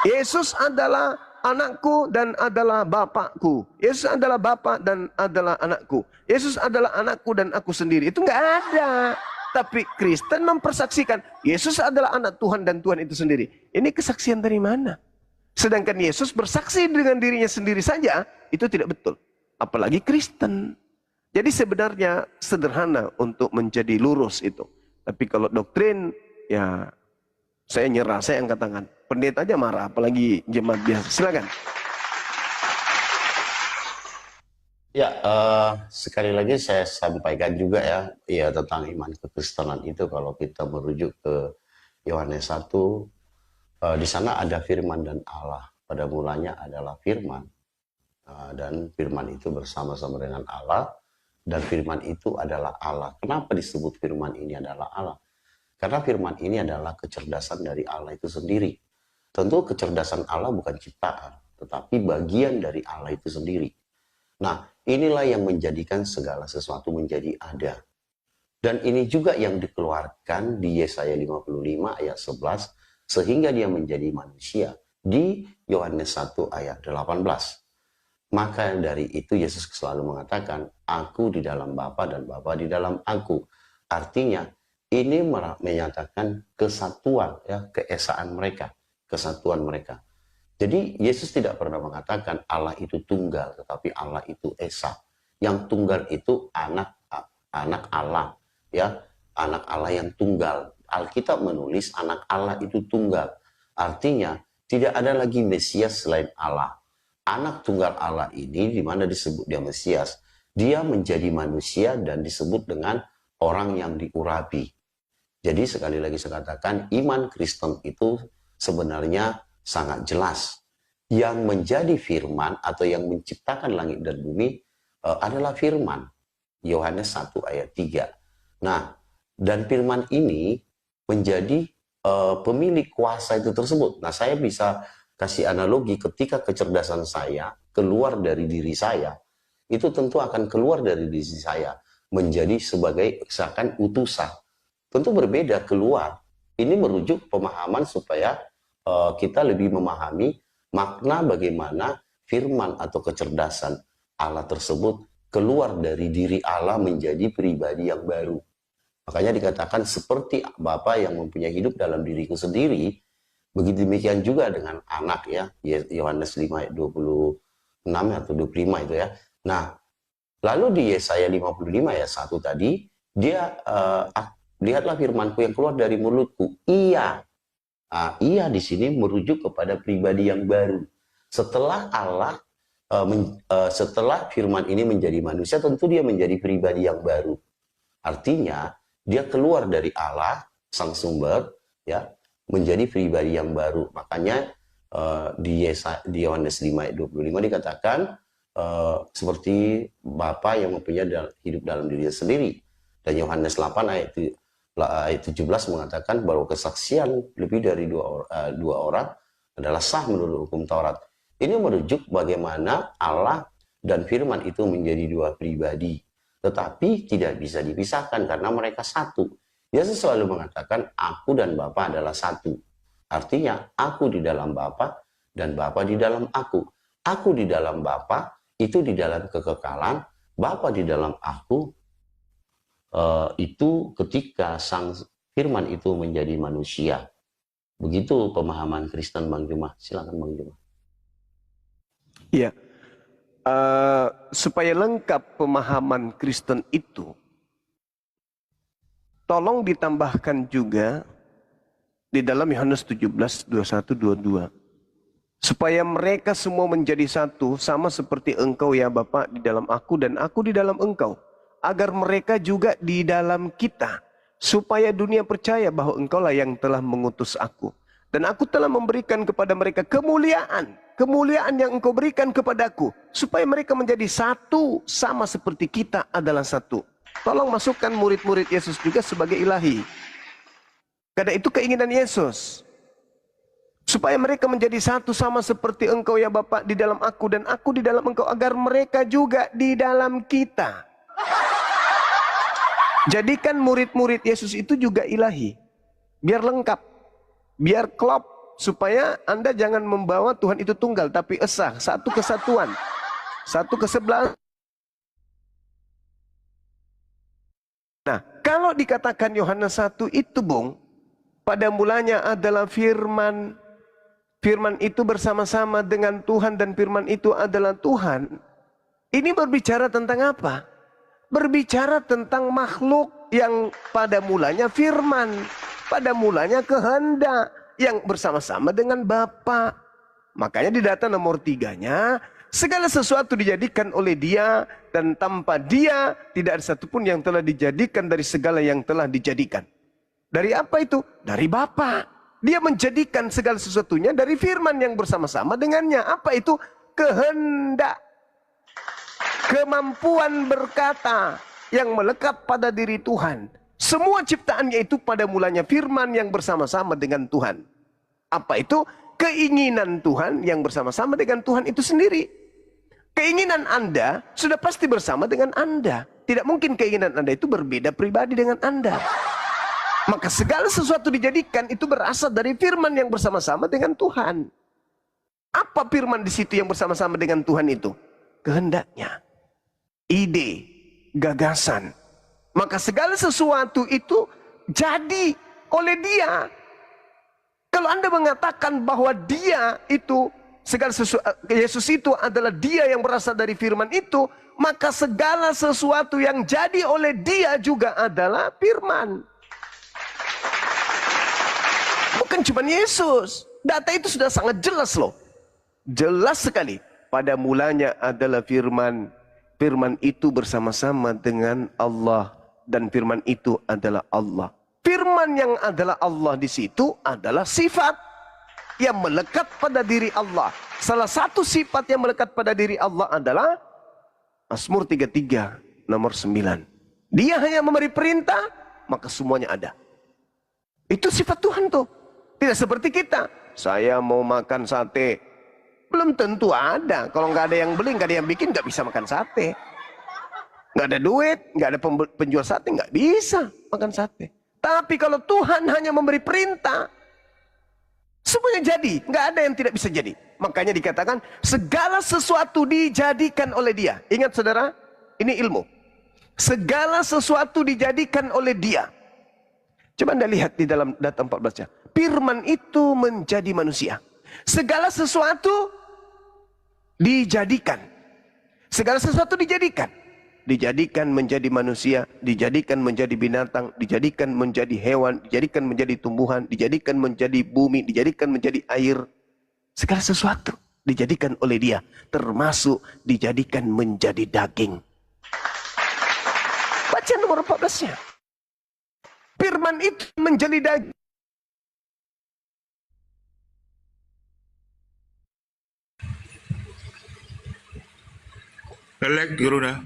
Yesus adalah anakku dan adalah Bapakku. Yesus adalah Bapa dan adalah anakku. Yesus adalah anakku dan aku sendiri. Itu nggak ada. Tapi Kristen mempersaksikan Yesus adalah anak Tuhan dan Tuhan itu sendiri. Ini kesaksian dari mana? Sedangkan Yesus bersaksi dengan dirinya sendiri saja, itu tidak betul. Apalagi Kristen. Jadi sebenarnya sederhana untuk menjadi lurus itu. Tapi kalau doktrin, ya saya nyerah, saya angkat tangan. Pendeta aja marah, apalagi jemaat biasa. Silakan. Ya, sekali lagi saya sampaikan juga ya tentang iman kekristenan itu kalau kita merujuk ke Yohanes 1, di sana ada firman dan Allah. Pada mulanya adalah firman, dan firman itu bersama-sama dengan Allah, dan firman itu adalah Allah. Kenapa disebut firman ini adalah Allah? Karena firman ini adalah kecerdasan dari Allah itu sendiri. Tentu kecerdasan Allah bukan ciptaan, tetapi bagian dari Allah itu sendiri. Nah, inilah yang menjadikan segala sesuatu menjadi ada. Dan ini juga yang dikeluarkan di Yesaya 55 ayat 11, sehingga dia menjadi manusia di Yohanes 1 ayat 18. Maka dari itu Yesus selalu mengatakan, aku di dalam Bapa dan Bapa di dalam aku. Artinya, ini menyatakan kesatuan, keesaan mereka, kesatuan mereka. Jadi Yesus tidak pernah mengatakan Allah itu tunggal, tetapi Allah itu esa. Yang tunggal itu anak Allah, ya, anak Allah yang tunggal. Alkitab menulis anak Allah itu tunggal. Artinya tidak ada lagi Mesias selain Allah. Anak tunggal Allah ini di mana disebut dia Mesias, dia menjadi manusia dan disebut dengan orang yang diurapi. Jadi sekali lagi saya katakan iman Kristen itu sebenarnya sangat jelas. Yang menjadi firman atau yang menciptakan langit dan bumi adalah firman. Yohanes 1 ayat 3. Nah, dan firman ini menjadi pemilik kuasa itu tersebut. Nah, saya bisa kasih analogi ketika kecerdasan saya keluar dari diri saya, itu tentu akan keluar dari diri saya menjadi sebagai seakan utusan. Tentu berbeda keluar. Ini merujuk pemahaman supaya kita lebih memahami makna bagaimana firman atau kecerdasan Allah tersebut keluar dari diri Allah menjadi pribadi yang baru. Makanya dikatakan seperti Bapa yang mempunyai hidup dalam diriku sendiri, begitu demikian juga dengan anak, ya, Yohanes 5 ayat 26 atau 25 itu ya. Nah, lalu di Yesaya 55 ayat 1 tadi, dia lihatlah firmanku yang keluar dari mulutku. Ia di sini merujuk kepada pribadi yang baru. Setelah Allah, setelah firman ini menjadi manusia, tentu dia menjadi pribadi yang baru. Artinya, dia keluar dari Allah, sang sumber, ya, menjadi pribadi yang baru. Makanya di Yohanes 5 ayat 25 dikatakan seperti Bapa yang mempunyai hidup dalam dirinya sendiri. Dan Yohanes 8 ayat 17 mengatakan bahwa kesaksian lebih dari dua orang adalah sah menurut hukum Taurat. Ini merujuk bagaimana Allah dan firman itu menjadi dua pribadi. Tetapi tidak bisa dipisahkan karena mereka satu. Yesus selalu mengatakan, aku dan Bapa adalah satu. Artinya, aku di dalam Bapa dan Bapa di dalam aku. Aku di dalam Bapa, itu di dalam kekekalan. Bapa di dalam aku, itu ketika sang firman itu menjadi manusia. Begitu pemahaman Kristen, Bang Juma. Silakan Bang Juma. Iya. Supaya lengkap pemahaman Kristen itu, tolong ditambahkan juga di dalam Yohanes 17, 21, 22. Supaya mereka semua menjadi satu, sama seperti engkau ya Bapa di dalam aku dan aku di dalam engkau. Agar mereka juga di dalam kita. Supaya dunia percaya bahwa engkaulah yang telah mengutus aku. Dan aku telah memberikan kepada mereka kemuliaan. Kemuliaan yang engkau berikan kepadaku. Supaya mereka menjadi satu sama seperti kita adalah satu. Tolong masukkan murid-murid Yesus juga sebagai ilahi. Karena itu keinginan Yesus. Supaya mereka menjadi satu sama seperti engkau ya Bapa di dalam aku dan aku di dalam engkau. Agar mereka juga di dalam kita. Jadikan murid-murid Yesus itu juga ilahi. Biar lengkap. Biar klop. Supaya Anda jangan membawa Tuhan itu tunggal, tapi esa, satu kesatuan, satu kesebelasan. Nah, kalau dikatakan Yohanes 1 itu, Bung, pada mulanya adalah firman, firman itu bersama-sama dengan Tuhan dan firman itu adalah Tuhan. Ini berbicara tentang apa? Berbicara tentang makhluk yang pada mulanya firman, pada mulanya kehendak. Yang bersama-sama dengan Bapa. Makanya di data nomor 3-nya, segala sesuatu dijadikan oleh Dia, dan tanpa Dia tidak ada satupun yang telah dijadikan dari segala yang telah dijadikan. Dari apa itu? Dari Bapa. Dia menjadikan segala sesuatunya dari firman yang bersama-sama dengannya. Apa itu? Kehendak. Kemampuan berkata yang melekat pada diri Tuhan. Semua ciptaannya itu pada mulanya firman yang bersama-sama dengan Tuhan. Apa itu? Keinginan Tuhan yang bersama-sama dengan Tuhan itu sendiri. Keinginan Anda sudah pasti bersama dengan Anda. Tidak mungkin keinginan Anda itu berbeda pribadi dengan Anda. Maka segala sesuatu dijadikan itu berasal dari firman yang bersama-sama dengan Tuhan. Apa firman di situ yang bersama-sama dengan Tuhan itu? Kehendaknya. Ide, gagasan. Maka segala sesuatu itu jadi oleh Dia. Kalau Anda mengatakan bahwa Dia itu Yesus itu adalah dia yang berasal dari firman itu, maka segala sesuatu yang jadi oleh dia juga adalah firman. Bukan cuma Yesus. Data itu sudah sangat jelas loh. Jelas sekali. Pada mulanya adalah firman. Firman itu bersama-sama dengan Allah. Dan firman itu adalah Allah. Firman yang adalah Allah di situ adalah sifat yang melekat pada diri Allah. Salah satu sifat yang melekat pada diri Allah adalah Mazmur 33 nomor 9. Dia hanya memberi perintah, maka semuanya ada. Itu sifat Tuhan tuh. Tidak seperti kita. Saya mau makan sate. Belum tentu ada. Kalau nggak ada yang beli, nggak ada yang bikin, nggak bisa makan sate. Nggak ada duit, nggak ada penjual sate, nggak bisa makan sate. Tapi kalau Tuhan hanya memberi perintah, semuanya jadi. Nggak ada yang tidak bisa jadi. Makanya dikatakan segala sesuatu dijadikan oleh dia. Ingat saudara, ini ilmu. Segala sesuatu dijadikan oleh dia. Coba Anda lihat di dalam data 14-nya. Firman itu menjadi manusia. Segala sesuatu dijadikan. Segala sesuatu dijadikan. Dijadikan menjadi manusia, dijadikan menjadi binatang, dijadikan menjadi hewan, dijadikan menjadi tumbuhan, dijadikan menjadi bumi, dijadikan menjadi air. Segala sesuatu dijadikan oleh dia. Termasuk dijadikan menjadi daging. Baca nomor 14-nya. Firman itu menjadi daging. Elek Guruna.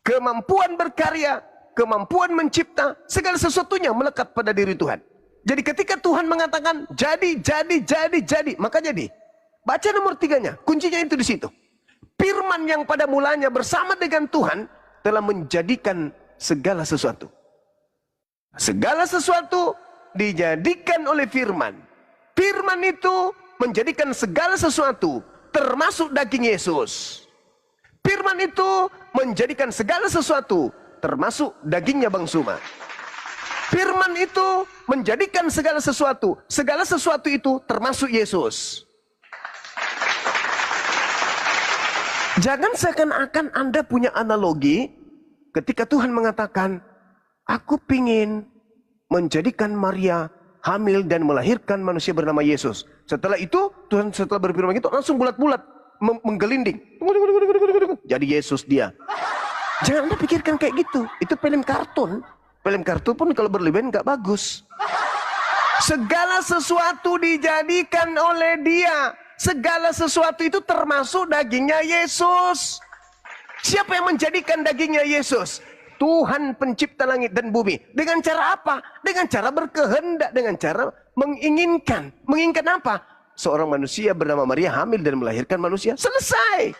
Kemampuan berkarya, kemampuan mencipta, segala sesuatunya melekat pada diri Tuhan. Jadi ketika Tuhan mengatakan jadi, maka jadi. Baca nomor 3-nya, kuncinya itu di situ. Firman yang pada mulanya bersama dengan Tuhan telah menjadikan segala sesuatu. Segala sesuatu dijadikan oleh firman. Firman itu menjadikan segala sesuatu, termasuk daging Yesus. Firman itu menjadikan segala sesuatu, termasuk dagingnya Bang Suma. Firman itu menjadikan segala sesuatu itu termasuk Yesus. Jangan seakan-akan Anda punya analogi ketika Tuhan mengatakan, aku pingin menjadikan Maria hamil dan melahirkan manusia bernama Yesus. Setelah itu, Tuhan setelah berfirman itu langsung bulat-bulat menggelinding. Jadi Yesus dia. Jangan Anda pikirkan kayak gitu. Itu film kartun. Film kartun pun kalau berlebihan nggak bagus. Segala sesuatu dijadikan oleh dia. Segala sesuatu itu termasuk dagingnya Yesus. Siapa yang menjadikan dagingnya Yesus? Tuhan pencipta langit dan bumi. Dengan cara apa? Dengan cara berkehendak. Dengan cara menginginkan. Menginginkan apa? Seorang manusia bernama Maria hamil dan melahirkan manusia. Selesai.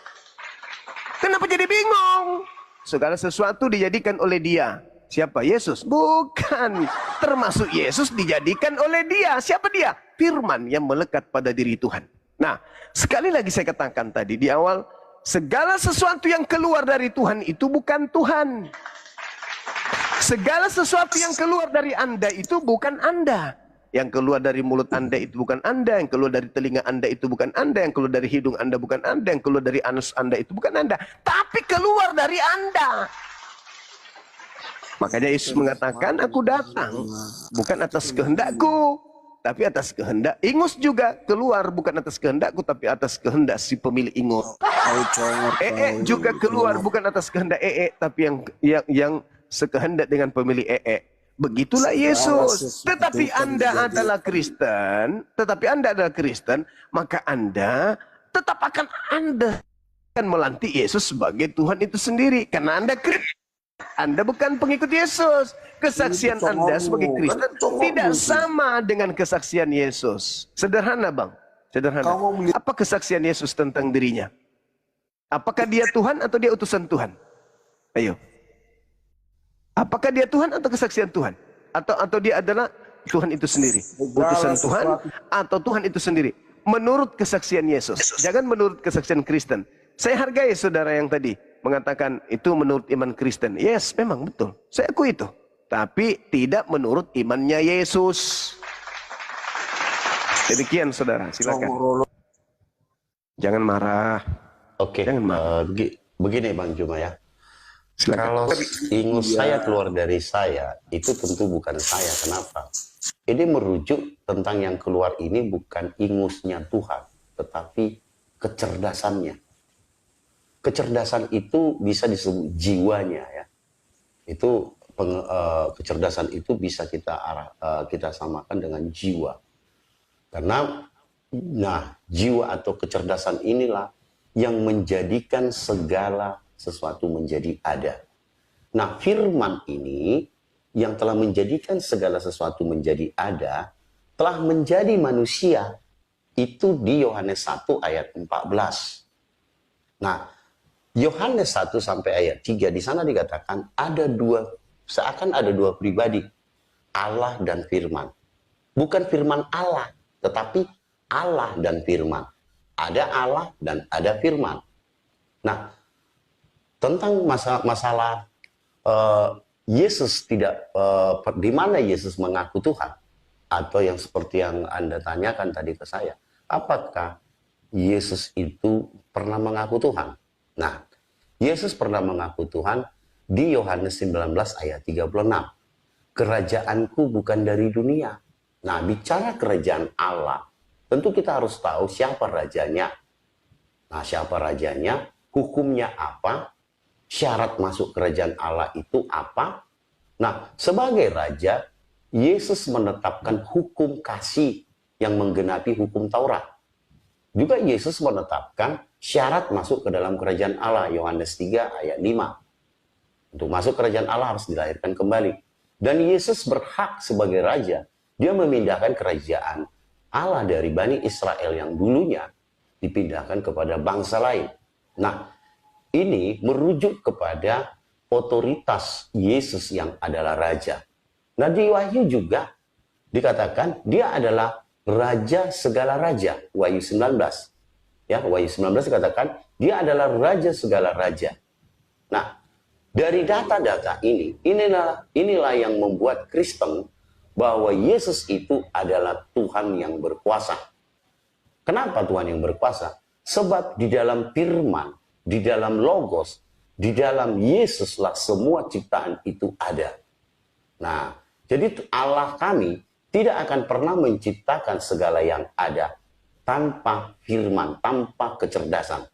Kenapa jadi bingung? Segala sesuatu dijadikan oleh dia. Siapa? Yesus? Bukan. Termasuk Yesus dijadikan oleh dia. Siapa dia? Firman yang melekat pada diri Tuhan. Nah, sekali lagi saya katakan tadi di awal, segala sesuatu yang keluar dari Tuhan itu bukan Tuhan. Segala sesuatu yang keluar dari Anda itu bukan Anda. Yang keluar dari mulut Anda itu bukan Anda. Yang keluar dari telinga Anda itu bukan Anda. Yang keluar dari hidung Anda bukan Anda. Yang keluar dari anus Anda itu bukan Anda. Tapi keluar dari Anda. Makanya Yesus mengatakan, aku datang bukan atas kehendakku, tapi atas kehendak. Ingus juga keluar bukan atas kehendakku, tapi atas kehendak si pemilik ingus. Juga keluar bukan atas kehendak tapi yang sekehendak dengan pemilik Begitulah Yesus. Tetapi Anda adalah Kristen, maka Anda tetap akan melantik Yesus sebagai Tuhan itu sendiri. Karena Anda Kristen. Anda bukan pengikut Yesus. Kesaksian Anda sebagai Kristen tidak sama dengan kesaksian Yesus. Sederhana Bang. Sederhana. Apa kesaksian Yesus tentang dirinya? Apakah dia Tuhan atau dia utusan Tuhan? Ayo. Apakah dia Tuhan atau kesaksian Tuhan? Atau dia adalah Tuhan itu sendiri? Utusan Tuhan atau Tuhan itu sendiri? Menurut kesaksian Yesus. Jangan menurut kesaksian Kristen. Saya hargai saudara yang tadi mengatakan itu menurut iman Kristen. Yes, memang betul. Saya akui itu. tapi tidak menurut imannya Yesus. Demikian saudara, silakan. Jangan marah. Oke, Jangan marah. begini Bang Juma ya. Silakan. Kalau ingus saya keluar dari saya, itu tentu bukan saya. Kenapa? Ini merujuk tentang yang keluar ini bukan ingusnya Tuhan, tetapi kecerdasannya. Kecerdasan itu bisa disebut jiwanya ya. Itu kecerdasan itu bisa kita samakan dengan jiwa. Karena jiwa atau kecerdasan inilah yang menjadikan segala sesuatu menjadi ada. Nah, firman ini yang telah menjadikan segala sesuatu menjadi ada, telah menjadi manusia. Itu di Yohanes 1 ayat 14. Nah, Yohanes 1 sampai ayat 3 di sana dikatakan seakan ada dua pribadi, Allah dan firman. Bukan firman Allah, tetapi Allah dan firman. Ada Allah dan ada firman. Nah, tentang masalah Yesus di mana Yesus mengaku Tuhan, atau yang seperti yang Anda tanyakan tadi ke saya, apakah Yesus itu pernah mengaku Tuhan? Nah, Yesus pernah mengaku Tuhan di Yohanes 19 ayat 36. Kerajaanku bukan dari dunia. Nah, bicara kerajaan Allah, tentu kita harus tahu siapa rajanya. Nah, siapa rajanya, hukumnya apa, syarat masuk kerajaan Allah itu apa. Nah, sebagai raja, Yesus menetapkan hukum kasih yang menggenapi hukum Taurat. Juga Yesus menetapkan syarat masuk ke dalam kerajaan Allah, Yohanes 3 ayat 5. Untuk masuk kerajaan Allah harus dilahirkan kembali. Dan Yesus berhak sebagai raja. Dia memindahkan kerajaan Allah dari Bani Israel yang dulunya dipindahkan kepada bangsa lain. Nah, ini merujuk kepada otoritas Yesus yang adalah raja. Nah, di Wahyu juga dikatakan dia adalah raja segala raja. Wahyu 19. Ya, Wahyu 19 dikatakan dia adalah raja segala raja. Nah, dari data-data inilah yang membuat Kristen bahwa Yesus itu adalah Tuhan yang berkuasa. Kenapa Tuhan yang berkuasa? Sebab di dalam firman, di dalam logos, di dalam Yesuslah semua ciptaan itu ada. Nah, jadi Allah kami tidak akan pernah menciptakan segala yang ada tanpa firman, tanpa kecerdasan.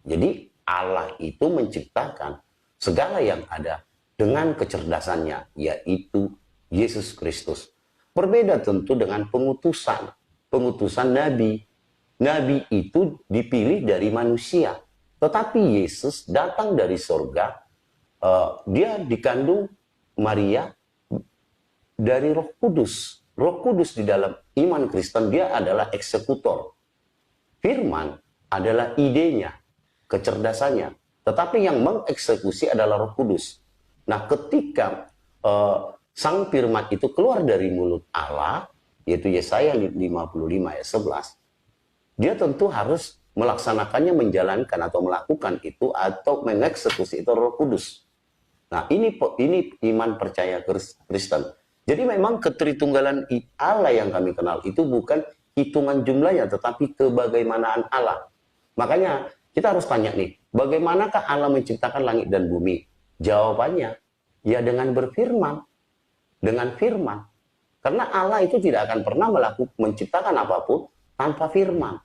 Jadi Allah itu menciptakan segala yang ada dengan kecerdasannya, yaitu Yesus Kristus. Berbeda tentu dengan pengutusan. Pengutusan Nabi. Nabi itu dipilih dari manusia. Tetapi Yesus datang dari sorga. Dia dikandung Maria dari Roh Kudus. Roh Kudus di dalam iman Kristen, dia adalah eksekutor. Firman adalah idenya, kecerdasannya. Tetapi yang mengeksekusi adalah Roh Kudus. Nah, ketika Sang Firman itu keluar dari mulut Allah, yaitu Yesaya 55 ayat 11, dia tentu harus melaksanakannya, menjalankan atau melakukan itu, atau mengeksekusi itu Roh Kudus. Nah, ini iman percaya Kristen. Jadi memang ketritunggalan Allah yang kami kenal itu bukan hitungan jumlahnya, tetapi kebagaimanaan Allah. Makanya kita harus tanya nih, bagaimanakah Allah menciptakan langit dan bumi? Jawabannya, ya dengan berfirman. Dengan firman. Karena Allah itu tidak akan pernah menciptakan apapun tanpa firman.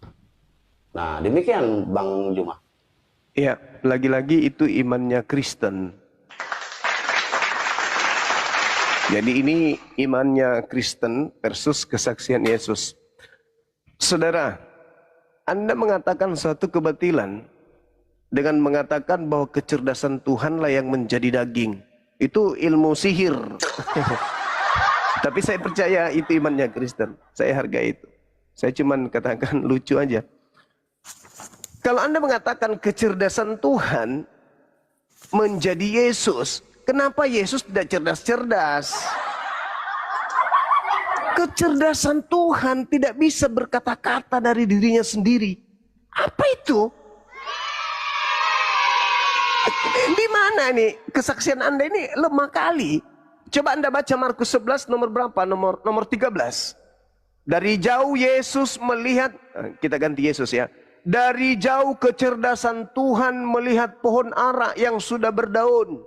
Nah, demikian Bang Juma. Iya, lagi-lagi itu imannya Kristen. Jadi ini imannya Kristen versus kesaksian Yesus. Saudara, Anda mengatakan suatu kebatilan dengan mengatakan bahwa kecerdasan Tuhanlah yang menjadi daging. Itu ilmu sihir. Tapi saya percaya itu imannya Kristen. Saya hargai itu. Saya cuma katakan lucu aja. Kalau Anda mengatakan kecerdasan Tuhan menjadi Yesus, kenapa Yesus tidak cerdas-cerdas? Kecerdasan Tuhan tidak bisa berkata-kata dari dirinya sendiri. Apa itu? Di mana nih kesaksian Anda ini lemah kali? Coba Anda baca Markus 11 nomor berapa? Nomor 13. Dari jauh Yesus melihat, kita ganti Yesus ya. Dari jauh kecerdasan Tuhan melihat pohon ara yang sudah berdaun.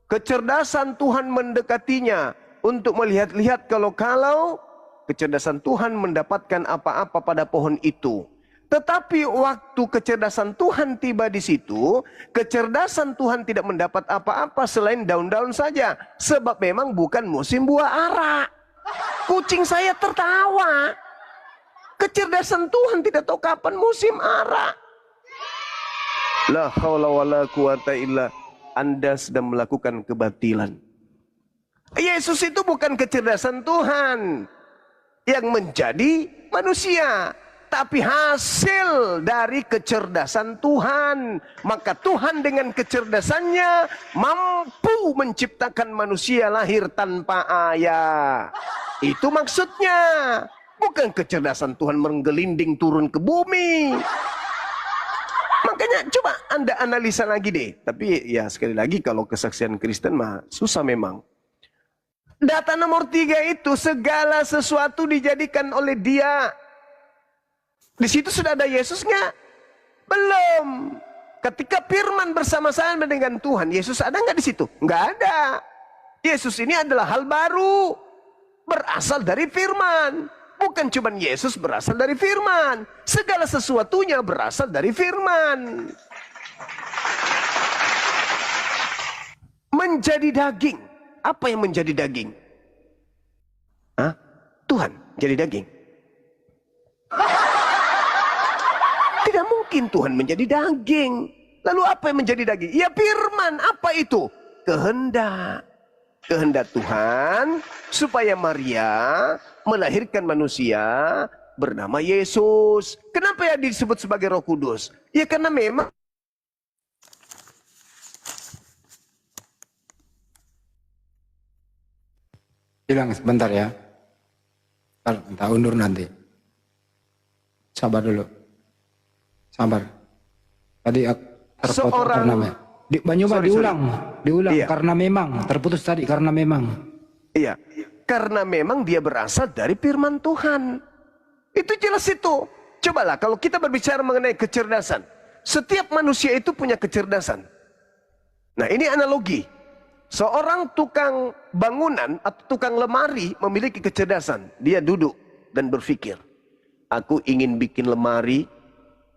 Kecerdasan Tuhan mendekatinya untuk melihat-lihat kalau kecerdasan Tuhan mendapatkan apa-apa pada pohon itu. Tetapi waktu kecerdasan Tuhan tiba di situ, kecerdasan Tuhan tidak mendapat apa-apa selain daun-daun saja. Sebab memang bukan musim buah ara. Kucing saya tertawa. Kecerdasan Tuhan tidak tahu kapan musim ara. La haula wala quwata illa. Anda sedang melakukan kebatilan. Yesus itu bukan kecerdasan Tuhan yang menjadi manusia, tapi hasil dari kecerdasan Tuhan. Maka Tuhan dengan kecerdasannya mampu menciptakan manusia lahir tanpa ayah. Itu maksudnya. Bukan kecerdasan Tuhan menggelinding turun ke bumi. Makanya coba Anda analisa lagi deh. Tapi ya sekali lagi kalau kesaksian Kristen mah susah memang. Data nomor 3 itu segala sesuatu dijadikan oleh Dia. Di situ sudah ada Yesus nggak? Belum. Ketika firman bersama-sama dengan Tuhan, Yesus ada nggak di situ? Nggak ada. Yesus ini adalah hal baru. Berasal dari firman. Bukan cuma Yesus berasal dari firman. Segala sesuatunya berasal dari firman. Menjadi daging. Apa yang menjadi daging? Hah? Tuhan jadi daging. Tidak mungkin Tuhan menjadi daging. Lalu apa yang menjadi daging? Ya firman. Apa itu? Kehendak. Kehendak Tuhan supaya Maria melahirkan manusia bernama Yesus. Kenapa ya disebut sebagai Roh Kudus? Ya karena memang Bilang sebentar ya. Entah undur nanti. Sabar dulu. Sabar. Tadi terpotong karena Banyoba diulang iya. Karena memang terputus tadi karena memang. Iya, karena memang dia berasal dari firman Tuhan. Itu jelas itu. Cobalah kalau kita berbicara mengenai kecerdasan, setiap manusia itu punya kecerdasan. Nah ini analogi. Seorang tukang bangunan atau tukang lemari memiliki kecerdasan. Dia duduk dan berpikir, aku ingin bikin lemari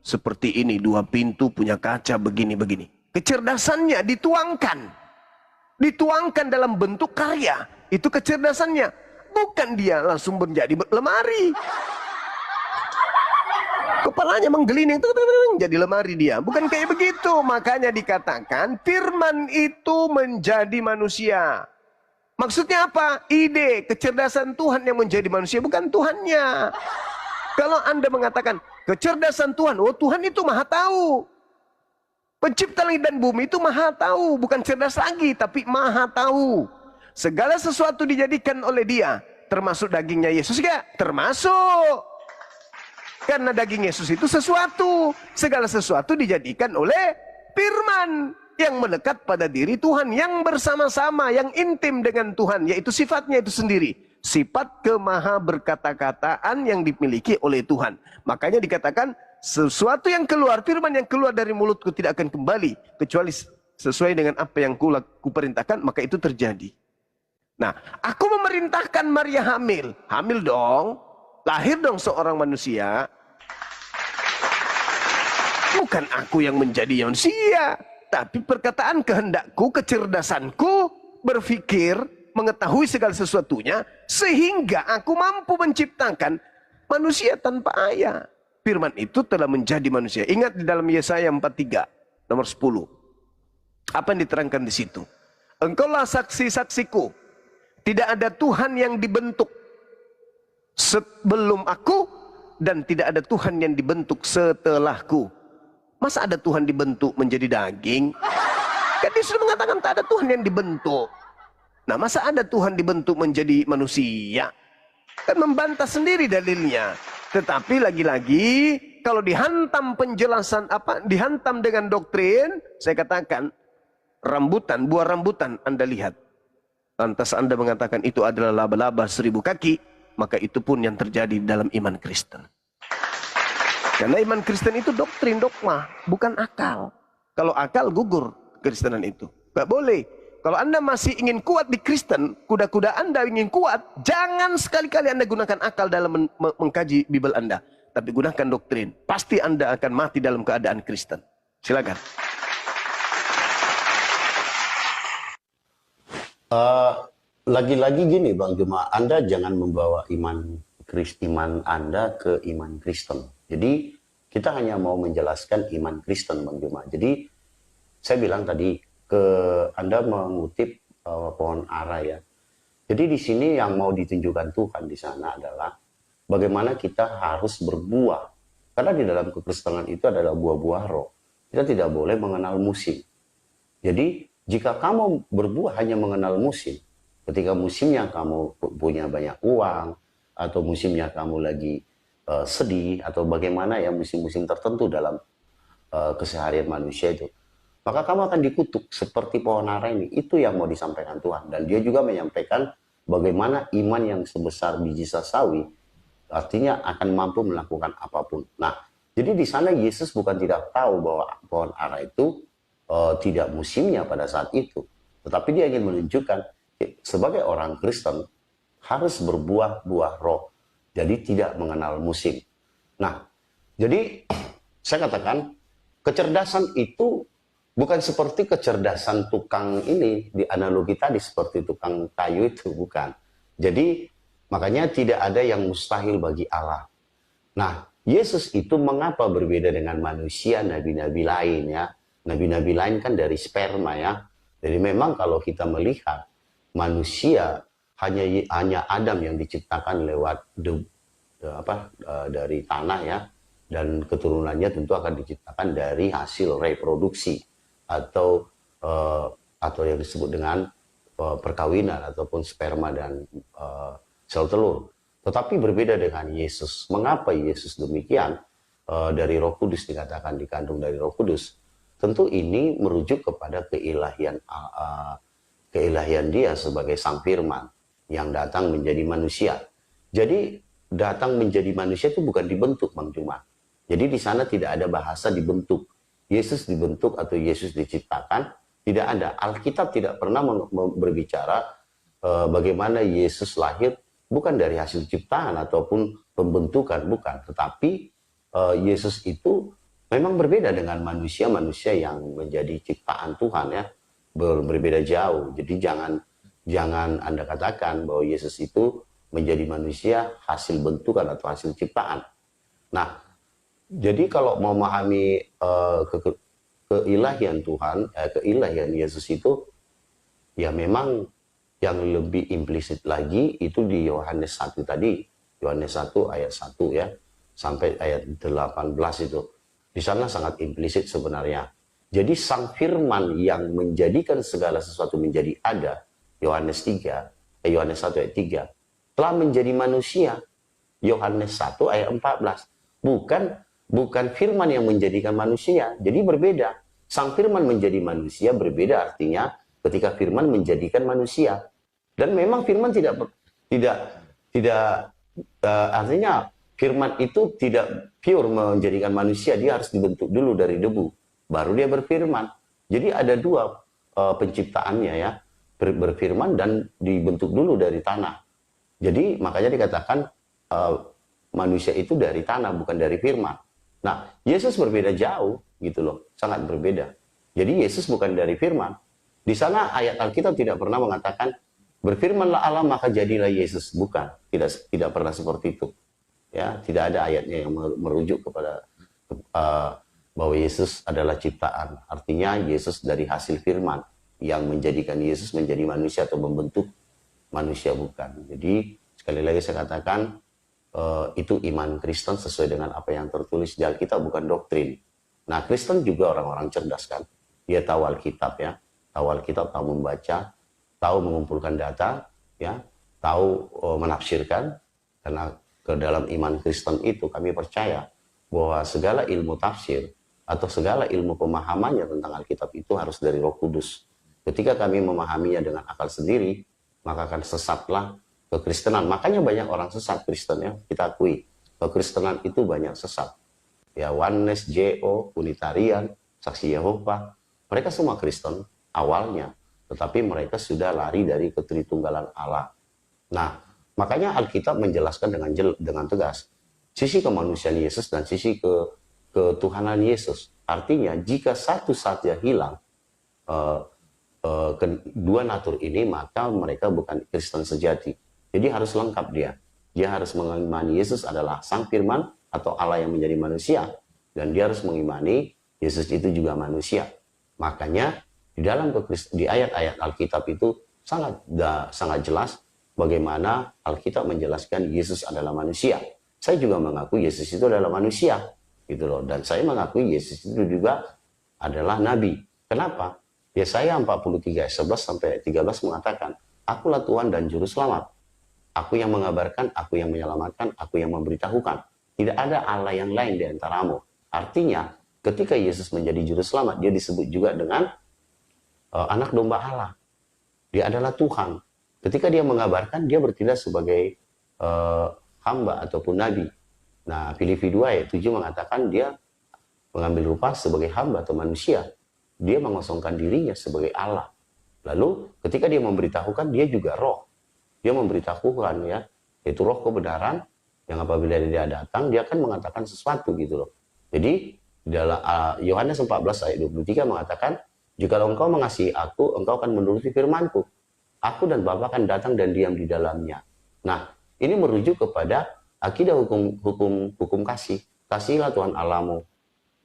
seperti ini, 2 pintu, punya kaca begini-begini. Kecerdasannya dituangkan dalam bentuk karya. Itu kecerdasannya. Bukan dia langsung menjadi lemari. Kepalanya menggelinding jadi lemari dia. Bukan kayak begitu. Makanya dikatakan firman itu menjadi manusia. Maksudnya apa? Ide, kecerdasan Tuhan yang menjadi manusia, bukan Tuhannya. Kalau Anda mengatakan kecerdasan Tuhan, oh Tuhan itu maha tahu. Pencipta langit dan bumi itu maha tahu, bukan cerdas lagi, tapi maha tahu. Segala sesuatu dijadikan oleh Dia, termasuk dagingnya Yesus ya, termasuk. Karena daging Yesus itu sesuatu, segala sesuatu dijadikan oleh firman yang melekat pada diri Tuhan, yang bersama-sama, yang intim dengan Tuhan, yaitu sifatnya itu sendiri. Sifat kemaha berkata-kataan yang dimiliki oleh Tuhan. Makanya dikatakan, sesuatu yang keluar, firman yang keluar dari mulutku tidak akan kembali kecuali sesuai dengan apa yang kuperintahkan, maka itu terjadi. Nah, aku memerintahkan Maria hamil. Hamil dong. Lahir dong seorang manusia. Bukan aku yang menjadi manusia, tapi perkataan kehendakku, kecerdasanku, berpikir, mengetahui segala sesuatunya, sehingga aku mampu menciptakan manusia tanpa ayah. Firman itu telah menjadi manusia. Ingat di dalam Yesaya 43 nomor 10. Apa yang diterangkan di situ? Engkaulah saksi-saksiku. Tidak ada Tuhan yang dibentuk sebelum aku, dan tidak ada Tuhan yang dibentuk setelahku. Masa ada Tuhan dibentuk menjadi daging? Kan dia sudah mengatakan tak ada Tuhan yang dibentuk. Nah, masa ada Tuhan dibentuk menjadi manusia? Kan membantah sendiri dalilnya. Tetapi lagi-lagi kalau dihantam penjelasan dihantam dengan doktrin, saya katakan rambutan, buah rambutan Anda lihat. lantas Anda mengatakan itu adalah laba-laba 1000 kaki, maka itu pun yang terjadi dalam iman Kristen. Karena iman Kristen itu doktrin, dogma, bukan akal. Kalau akal gugur Kristenan itu. Gak boleh. Kalau Anda masih ingin kuat di Kristen, kuda-kuda Anda ingin kuat, jangan sekali-kali Anda gunakan akal dalam mengkaji Bible Anda. Tapi gunakan doktrin. Pasti Anda akan mati dalam keadaan Kristen. Silakan. Lagi-lagi gini Bang Juma, Anda jangan membawa iman Anda ke iman Kristen. Jadi kita hanya mau menjelaskan iman Kristen Bang Juma. Jadi saya bilang tadi Anda mengutip pohon ara ya. Jadi di sini yang mau ditunjukkan Tuhan di sana adalah bagaimana kita harus berbuah. Karena di dalam kekristenan itu adalah buah-buah roh. Kita tidak boleh mengenal musim. Jadi jika kamu berbuah hanya mengenal musim, ketika musimnya kamu punya banyak uang, atau musimnya kamu lagi sedih, atau bagaimana ya musim-musim tertentu dalam keseharian manusia itu, maka kamu akan dikutuk seperti pohon ara ini. Itu yang mau disampaikan Tuhan. Dan dia juga menyampaikan bagaimana iman yang sebesar biji sasawi artinya akan mampu melakukan apapun. Nah, jadi di sana Yesus bukan tidak tahu bahwa pohon ara itu tidak musimnya pada saat itu. Tetapi dia ingin menunjukkan sebagai orang Kristen harus berbuah-buah roh. Jadi tidak mengenal musim. Nah, jadi saya katakan kecerdasan itu bukan seperti kecerdasan tukang ini, di analogi tadi seperti tukang kayu itu, bukan. Jadi makanya tidak ada yang mustahil bagi Allah. Nah, Yesus itu mengapa berbeda dengan manusia, nabi-nabi lain ya. Nabi-nabi lain kan dari sperma ya. Jadi memang kalau kita melihat manusia hanya Adam yang diciptakan lewat dari tanah ya. Dan keturunannya tentu akan diciptakan dari hasil reproduksi. Atau yang disebut dengan perkawinan ataupun sperma dan sel telur. Tetapi berbeda dengan Yesus. Mengapa Yesus demikian? Dari Roh Kudus dikatakan dikandung dari Roh Kudus. Tentu ini merujuk kepada keilahian dia sebagai Sang Firman yang datang menjadi manusia. Jadi datang menjadi manusia itu bukan dibentuk, Bang Juma. Jadi di sana tidak ada bahasa dibentuk. Yesus dibentuk atau Yesus diciptakan, tidak ada. Alkitab tidak pernah berbicara bagaimana Yesus lahir bukan dari hasil ciptaan ataupun pembentukan, bukan. Tetapi Yesus itu memang berbeda dengan manusia-manusia yang menjadi ciptaan Tuhan ya. Berbeda jauh. Jadi jangan Anda katakan bahwa Yesus itu menjadi manusia hasil bentukan atau hasil ciptaan. Nah, jadi kalau mau memahami keilahian Tuhan, keilahian Yesus itu, ya memang yang lebih implisit lagi itu di Yohanes 1 tadi. Yohanes 1 ayat 1 ya, sampai ayat 18 itu. Di sana sangat implisit sebenarnya. Jadi Sang Firman yang menjadikan segala sesuatu menjadi ada, Yohanes 1 ayat 3, telah menjadi manusia. Yohanes 1 ayat 14. Bukan firman yang menjadikan manusia. Jadi berbeda. Sang Firman menjadi manusia berbeda artinya ketika firman menjadikan manusia. Dan memang firman tidak artinya firman itu tidak pure menjadikan manusia. Dia harus dibentuk dulu dari debu. Baru dia berfirman. Jadi ada dua penciptaannya ya. Berfirman dan dibentuk dulu dari tanah. Jadi makanya dikatakan manusia itu dari tanah bukan dari firman. Nah, Yesus berbeda jauh gitu loh, sangat berbeda. Jadi Yesus bukan dari firman. Di sana ayat Alkitab tidak pernah mengatakan berfirmanlah Allah maka jadilah Yesus, bukan. Tidak pernah seperti itu. Ya, tidak ada ayatnya yang merujuk kepada bahwa Yesus adalah ciptaan. Artinya Yesus dari hasil firman yang menjadikan Yesus menjadi manusia atau membentuk manusia, bukan. Jadi sekali lagi saya katakan itu iman Kristen sesuai dengan apa yang tertulis di Alkitab, bukan doktrin. Nah, Kristen juga orang-orang cerdas kan. Dia tahu Alkitab ya, tahu Alkitab, tahu membaca, tahu mengumpulkan data, ya, tahu menafsirkan. Karena ke dalam iman Kristen itu kami percaya bahwa segala ilmu tafsir atau segala ilmu pemahamannya tentang Alkitab itu harus dari Roh Kudus. Ketika kami memahaminya dengan akal sendiri, maka akan sesatlah kekristenan. Makanya banyak orang sesat Kristen ya, kita akui. Kekristenan itu banyak sesat. Ya, Oneness, JO, Unitarian, Saksi Yehova, mereka semua Kristen awalnya, tetapi mereka sudah lari dari ketritunggalan Allah. Nah, makanya Alkitab menjelaskan dengan tegas sisi kemanusiaan Yesus dan sisi ketuhanan Yesus. Artinya, jika satu saja hilang kedua natur ini, maka mereka bukan Kristen sejati. Jadi harus lengkap dia. Dia harus mengimani Yesus adalah Sang Firman atau Allah yang menjadi manusia, dan dia harus mengimani Yesus itu juga manusia. Makanya di ayat-ayat Alkitab itu sangat jelas bagaimana Alkitab menjelaskan Yesus adalah manusia. Saya juga mengaku Yesus itu adalah manusia, gitu loh. Dan saya mengakui Yesus itu juga adalah nabi. Kenapa? Yesaya 43 ayat 11 sampai 13 mengatakan, "Akulah Tuhan dan Juru Selamat. Aku yang mengabarkan, aku yang menyelamatkan, aku yang memberitahukan. Tidak ada Allah yang lain di antaramu." Artinya, ketika Yesus menjadi Juru Selamat, dia disebut juga dengan anak domba Allah. Dia adalah Tuhan. Ketika dia mengabarkan, dia bertindak sebagai hamba ataupun nabi. Nah, Filipi 2 ayat 7 mengatakan dia mengambil rupa sebagai hamba atau manusia. Dia mengosongkan dirinya sebagai Allah. Lalu ketika dia memberitahukan, dia juga roh. Dia memberitahukan ya, yaitu roh kebenaran yang apabila dia datang, dia akan mengatakan sesuatu gitu loh. Jadi dalam Yohanes 14 ayat 23 mengatakan, "Jikalau engkau mengasihi aku, engkau akan menuruti firmanku. Aku dan Bapa akan datang dan diam di dalamnya." Nah, ini merujuk kepada akidah hukum kasih. Kasihilah Tuhan Allahmu,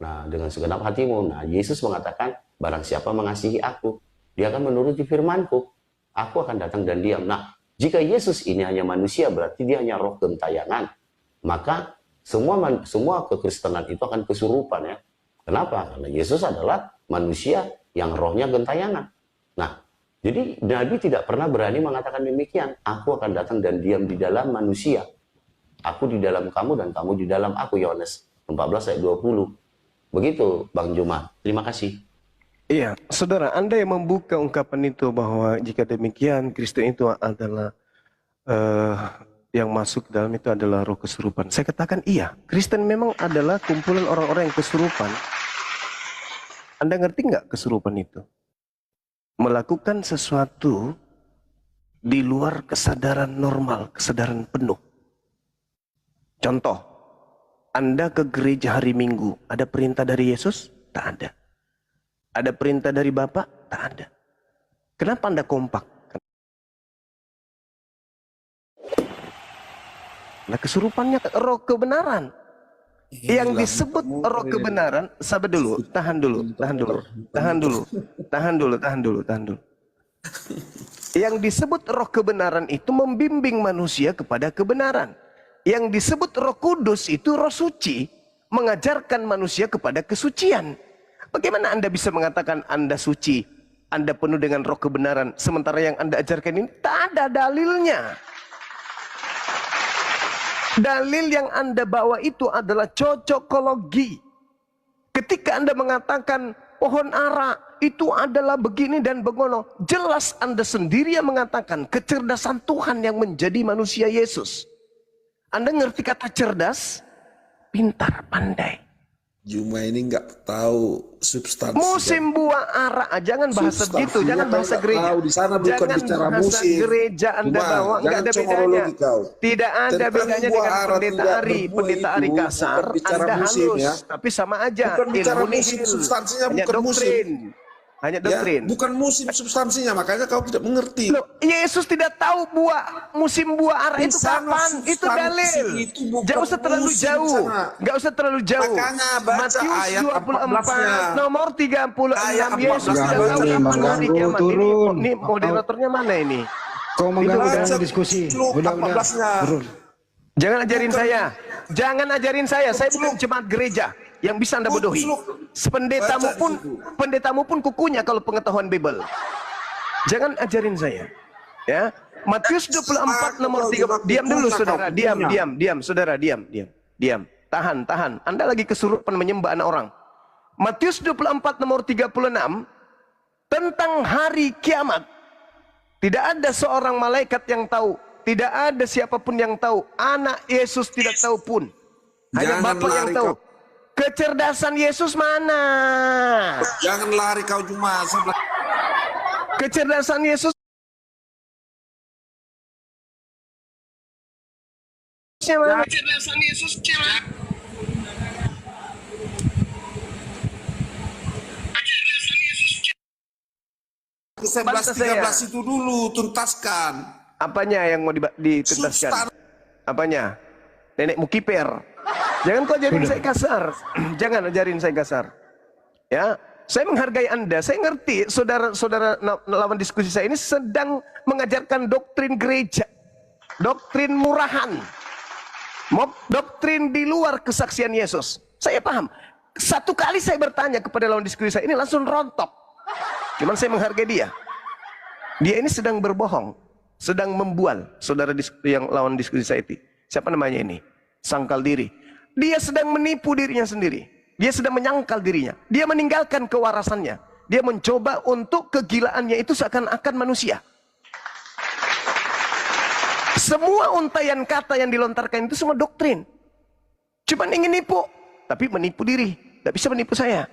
nah, dengan segenap hatimu. Nah, Yesus mengatakan, barang siapa mengasihi aku, dia akan menuruti firmanku. Aku akan datang dan diam. Nah, jika Yesus ini hanya manusia, berarti dia hanya roh gentayangan. Maka semua kekristenan itu akan kesurupan ya. Kenapa? Karena Yesus adalah manusia yang rohnya gentayangan. Nah, jadi Nabi tidak pernah berani mengatakan demikian. Aku akan datang dan diam di dalam manusia. Aku di dalam kamu dan kamu di dalam aku. Yohanes 14 ayat 20. Begitu Bang Juma. Terima kasih. Iya, saudara, Anda yang membuka ungkapan itu bahwa jika demikian Kristen itu adalah yang masuk dalam itu adalah roh kesurupan. Saya katakan iya, Kristen memang adalah kumpulan orang-orang yang kesurupan. Anda ngerti nggak kesurupan itu? Melakukan sesuatu di luar kesadaran normal, kesadaran penuh. Contoh, Anda ke gereja hari Minggu, ada perintah dari Yesus? Tak ada. Ada perintah dari Bapak? Tak ada. Kenapa Anda kompak? Nah, kesurupannya roh kebenaran. Yang disebut roh kebenaran, sabar dulu, tahan dulu. Yang disebut roh kebenaran itu membimbing manusia kepada kebenaran. Yang disebut Roh Kudus itu roh suci, mengajarkan manusia kepada kesucian. Bagaimana Anda bisa mengatakan Anda suci, Anda penuh dengan roh kebenaran, sementara yang Anda ajarkan ini tak ada dalilnya. Dalil yang Anda bawa itu adalah cocokologi. Ketika Anda mengatakan pohon ara itu adalah begini dan begono, jelas Anda sendiri yang mengatakan kecerdasan Tuhan yang menjadi manusia Yesus. Anda ngerti kata cerdas? Pintar, pandai. Juma ini nggak tahu substansi. Musim buah ara, jangan bahasa begitu, jangan bahasa gereja. Di sana bukan jangan bicara bahasa musim. Gereja Anda bawa, nggak ada bedanya. Tidak ada bedanya dengan pendeta Ari kasar. Anda halus, ya. tapi sama aja. Bukan bicara Ilmu musim, nihil. substansinya Hanya bukan doktrin. musim. Hanya doktrin. Ya, bukan musim substansinya, makanya kau tidak mengerti. Loh, Yesus tidak tahu musim buah ara itu kapan. Itu dalil. Jangan usah terlalu jauh. Nggak usah terlalu jauh. Makanya baca Matius ayat 24 nomor 36. Ayat Yesus tidak tahu kapan hari kiamat. Ini moderatornya mana ini? Kau mengganggu Baca dalam diskusi. Udah. 14-nya. Turun. Jangan ajarin saya. Jangan ajarin saya. Saya bukan jemaat gereja yang bisa Anda bodohi. Pendetamu pun kukunya kalau pengetahuan Bible. Jangan ajarin saya. Ya. Matius 24 nomor 3. Diam dulu saudara. Diam. Saudara, diam. Tahan. Anda lagi kesurupan menyembah anak orang. Matius 24 nomor 36 tentang hari kiamat. Tidak ada seorang malaikat yang tahu. Tidak ada siapapun yang tahu. Anak Yesus tidak tahu pun. Hanya Jangan Bapa yang lari tahu. kau. Kecerdasan Yesus mana? Jangan lari kau cuma sebelah. Kecerdasan Yesus mana? Kecerdasan Yesus mana? Ke 11:13 itu dulu tuntaskan. Apanya yang mau dituntaskan? Substan. Apanya? Nenek mukiper. Jangan kau ajarin saya kasar. Jangan ajarin saya kasar. Ya, saya menghargai Anda. Saya ngerti saudara-saudara lawan diskusi saya ini sedang mengajarkan doktrin gereja. Doktrin murahan. Doktrin di luar kesaksian Yesus. Saya paham. Satu kali saya bertanya kepada lawan diskusi saya ini langsung rontok. Cuman saya menghargai dia. Dia ini sedang berbohong, sedang membual saudara yang lawan diskusi saya itu. Siapa namanya ini? Sangkal diri. Dia sedang menipu dirinya sendiri. Dia sedang menyangkal dirinya. Dia meninggalkan kewarasannya. Dia mencoba untuk kegilaannya itu seakan-akan manusia. Semua untaian kata yang dilontarkan itu semua doktrin. Cuman ingin nipu, tapi menipu diri. Tidak bisa menipu saya.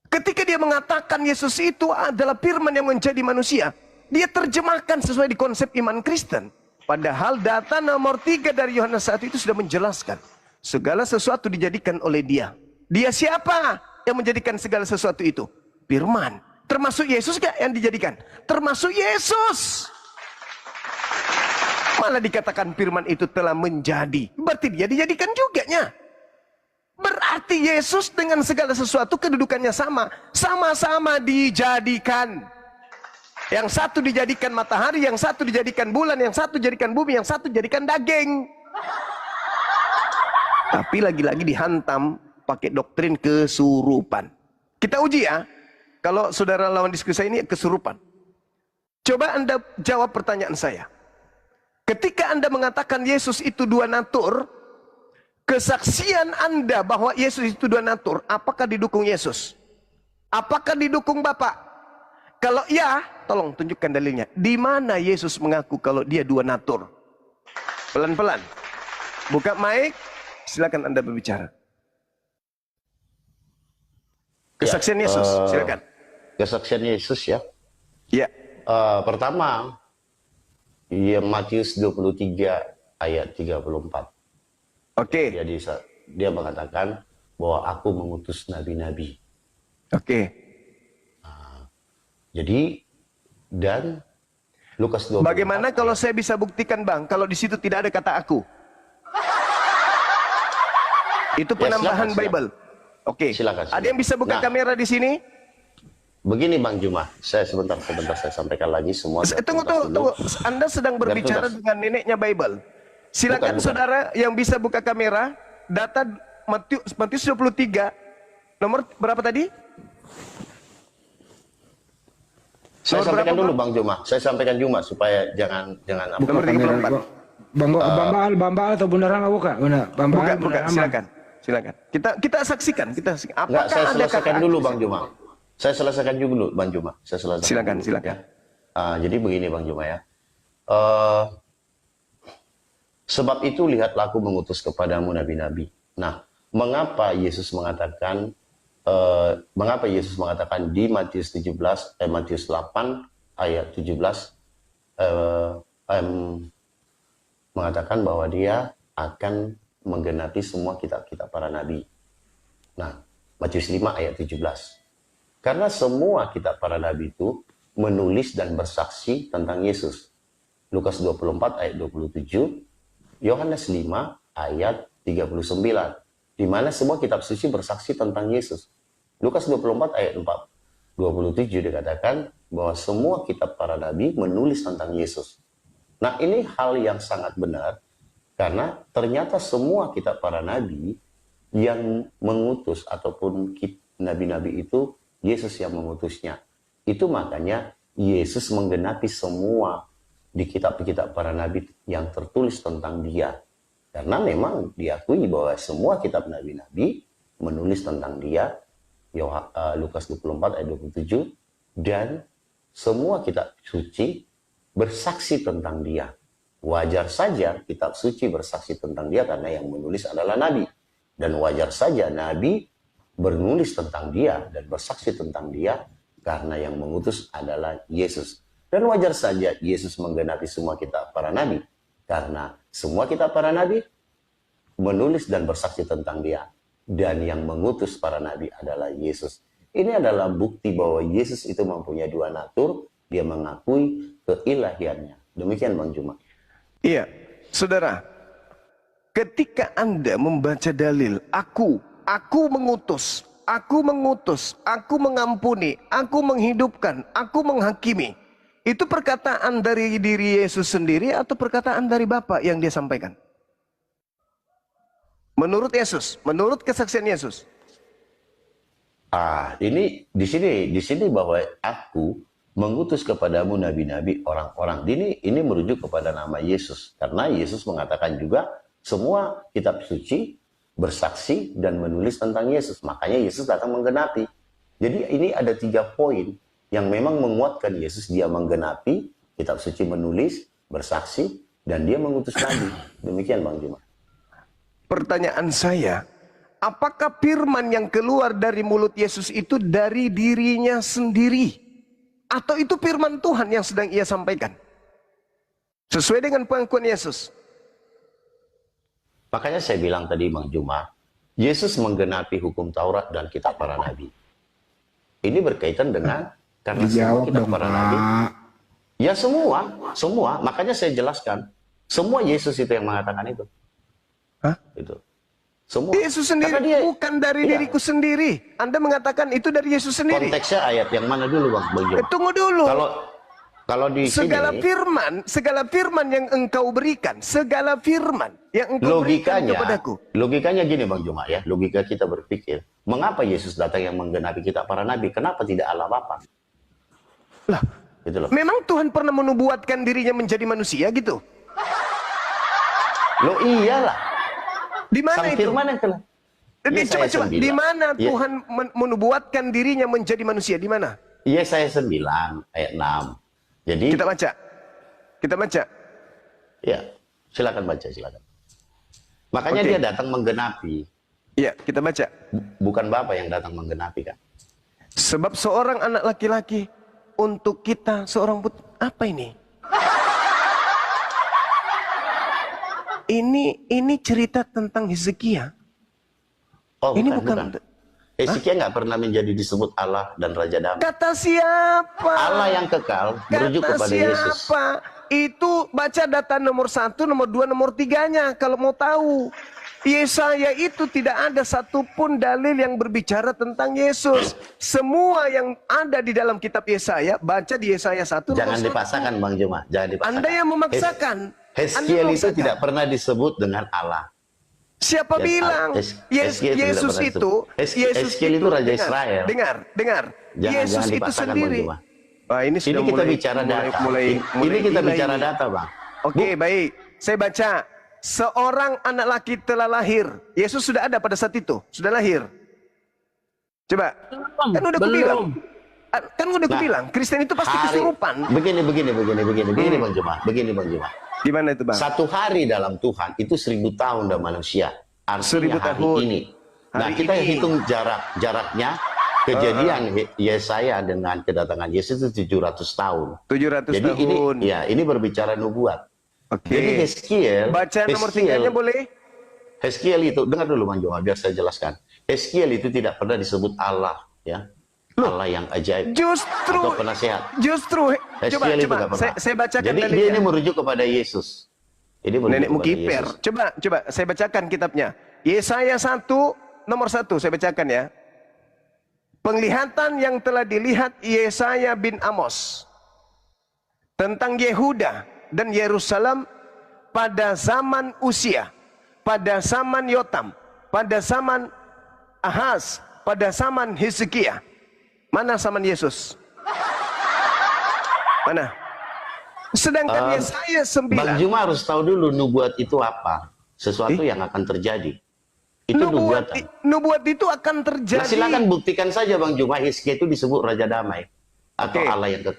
Ketika dia mengatakan Yesus itu adalah firman yang menjadi manusia, dia terjemahkan sesuai di konsep iman Kristen. Padahal data nomor 3 dari Yohanes 1 itu sudah menjelaskan. Segala sesuatu dijadikan oleh dia. Dia siapa yang menjadikan segala sesuatu itu? Firman. Termasuk Yesus gak yang dijadikan? Termasuk Yesus. Malah dikatakan firman itu telah menjadi. Berarti dia dijadikan juga nya. Berarti Yesus dengan segala sesuatu kedudukannya sama. Sama-sama dijadikan. Yang satu dijadikan matahari, yang satu dijadikan bulan, yang satu dijadikan bumi, yang satu dijadikan daging. Tapi lagi-lagi dihantam pakai doktrin kesurupan. Kita uji ya. Kalau saudara lawan diskusi saya ini kesurupan. Coba Anda jawab pertanyaan saya. Ketika Anda mengatakan Yesus itu dua natur, kesaksian Anda bahwa Yesus itu dua natur, apakah didukung Yesus? Apakah didukung Bapa? Kalau ya, tolong tunjukkan dalilnya. Di mana Yesus mengaku kalau dia dua natur? Pelan-pelan. Buka mic, silakan Anda berbicara. Kesaksian Yesus, silakan. Kesaksian Yesus ya. Ya. Pertama, ya Matius 23 ayat 34. Oke. Jadi dia mengatakan bahwa aku mengutus nabi-nabi. Oke. Jadi dan Lukas 24. Bagaimana kalau saya bisa buktikan Bang, kalau di situ tidak ada kata aku? Itu penambahan silakan. Bible. Oke. Silakan. Ada yang bisa buka kamera di sini? Begini Bang Juma, saya sebentar saya sampaikan lagi semua. Tunggu. Anda sedang berbicara dengan neneknya Bible. Silakan Bukan. saudara yang bisa buka kamera, data Matius 23, nomor berapa tadi? Saya sampaikan dulu Bang Juma. Saya sampaikan Juma supaya jangan apa. Nomor 34. Bang Baal atau Bunda Rama buka? Buka, silakan. Kita saksikan, Enggak, saya selesaikan dulu Bang Juma. Saya selesaikan dulu Bang Juma. Silakan. Ya. Jadi begini Bang Juma ya. Sebab itu lihatlah aku mengutus kepadamu nabi-nabi. Nah, mengapa Yesus mengatakan di Matius 8 ayat 17 mengatakan bahwa dia akan menggenapi semua kitab-kitab para nabi. Nah, Matius 5 ayat 17. Karena semua kitab para nabi itu menulis dan bersaksi tentang Yesus. Lukas 24 ayat 27, Yohanes 5 ayat 39, di mana semua kitab suci bersaksi tentang Yesus. Lukas 24 ayat 27 dikatakan bahwa semua kitab para nabi menulis tentang Yesus. Nah, ini hal yang sangat benar karena ternyata semua kitab para nabi yang mengutus ataupun nabi-nabi itu Yesus yang mengutusnya. Itu makanya Yesus menggenapi semua di kitab-kitab para nabi yang tertulis tentang dia. Karena memang diakui bahwa semua kitab nabi-nabi menulis tentang dia. Lukas 24 ayat 27 dan semua kitab suci bersaksi tentang dia. Wajar saja kitab suci bersaksi tentang dia karena yang menulis adalah Nabi. Dan wajar saja Nabi bernulis tentang dia dan bersaksi tentang dia karena yang mengutus adalah Yesus. Dan wajar saja Yesus menggenapi semua kitab para Nabi. Karena semua kitab para Nabi menulis dan bersaksi tentang dia. Dan yang mengutus para Nabi adalah Yesus. Ini adalah bukti bahwa Yesus itu mempunyai dua natur. Dia mengakui keilahiannya. Demikian Bang Juma. Iya, saudara. Ketika Anda membaca dalil, aku mengutus, aku mengampuni, aku menghidupkan, aku menghakimi. Itu perkataan dari diri Yesus sendiri atau perkataan dari Bapa yang dia sampaikan? Menurut Yesus, menurut kesaksian Yesus. Ini di sini bahwa aku mengutus kepadamu nabi-nabi orang-orang. Ini merujuk kepada nama Yesus. Karena Yesus mengatakan juga semua kitab suci bersaksi dan menulis tentang Yesus. Makanya Yesus datang menggenapi. Jadi ini ada 3 poin yang memang menguatkan Yesus. Dia menggenapi, kitab suci menulis, bersaksi, dan dia mengutus nabi. Demikian Bang Juma. Pertanyaan saya, apakah firman yang keluar dari mulut Yesus itu dari dirinya sendiri? Atau itu firman Tuhan yang sedang ia sampaikan? Sesuai dengan pengakuan Yesus. Makanya saya bilang tadi Bang Juma, Yesus menggenapi hukum Taurat dan kitab para nabi. Ini berkaitan dengan karena semua kitab para nabi. Ya semua. Makanya saya jelaskan, semua Yesus itu yang mengatakan itu. Hah? Itu. Semua. Yesus sendiri, bukan dari diriku sendiri. Anda mengatakan itu dari Yesus sendiri. Konteksnya ayat yang mana dulu Bang Juma? Tunggu dulu. Kalau di segala firman yang engkau berikan, segala firman yang engkau berikan kepadaku. Logikanya gini Bang Juma ya, logika kita berpikir, mengapa Yesus datang yang menggenapi kitab para nabi? Kenapa tidak Allah Bapa? Lah, gitu loh. Memang Tuhan pernah menubuatkan dirinya menjadi manusia gitu? Loh iyalah. Di mana Sang itu? firman yang telah. Coba. Di mana Tuhan menubuatkan dirinya menjadi manusia? Di mana? Yesaya 9 ayat 6. Jadi kita baca. Ya, silakan baca, silakan. Makanya dia datang menggenapi. Iya, kita baca. Bukan Bapa yang datang menggenapi kan? Sebab seorang anak laki-laki untuk kita seorang putri. Apa ini? Ini cerita tentang Hizkia. Oh, ini bukan. Hizkia nggak pernah menjadi disebut Allah dan Raja Damai. Kata siapa? Allah yang kekal merujuk kepada Yesus. Itu baca data nomor 1, nomor 2, nomor 3-nya kalau mau tahu. Yesaya itu tidak ada satupun dalil yang berbicara tentang Yesus. Semua yang ada di dalam kitab Yesaya, baca di Yesaya 1. Jangan dipaksakan Bang Juma, jangan dipaksakan. Anda yang memaksakan. Hizkia itu tidak pernah disebut dengan Allah. Siapa bilang? Yesus itu Raja Israel. Dengar. Yesus itu sendiri. Wah, ini kita bicara data. Ini kita bicara data, Bang. Oke, baik. Saya baca. Seorang anak laki telah lahir. Yesus sudah ada pada saat itu. Sudah lahir. Coba. Kan udah kubilang. Kristen itu pasti kesurupan. Begini Bang Juma. Gimana itu Bang? 1 hari dalam Tuhan itu 1000 tahun dalam manusia. Artinya 1000 tahun. Hari ini. Nah, kita hitung jaraknya kejadian Yesaya dengan kedatangan Yesus itu 700 tahun. 700 Jadi tahun. ini berbicara nubuat. Oke. Jadi Hizkiel, baca nomor 3-nya boleh? Hizkiel itu, dengar dulu Bang Juma, biar saya jelaskan. Hizkiel itu tidak pernah disebut Allah, ya. Allah yang ajaib atau penasehat. Justru coba saya bacakan. Jadi dia ini merujuk kepada Yesus. Nenek Mukiper. Coba saya bacakan kitabnya. Yesaya 1 nomor 1 saya bacakan ya. Penglihatan yang telah dilihat Yesaya bin Amos tentang Yehuda dan Yerusalem pada zaman Usia, pada zaman Yotam, pada zaman Ahaz, pada zaman Hizkia. Mana zaman Yesus? Mana? Sedangkan Yesaya 9. Bang Juma harus tahu dulu nubuat itu apa. Sesuatu yang akan terjadi. Itu nubuatan. Nubuat itu akan terjadi. Nah, silakan buktikan saja Bang Juma, Hizkia itu disebut Raja Damai. Atau Allah yang kekal.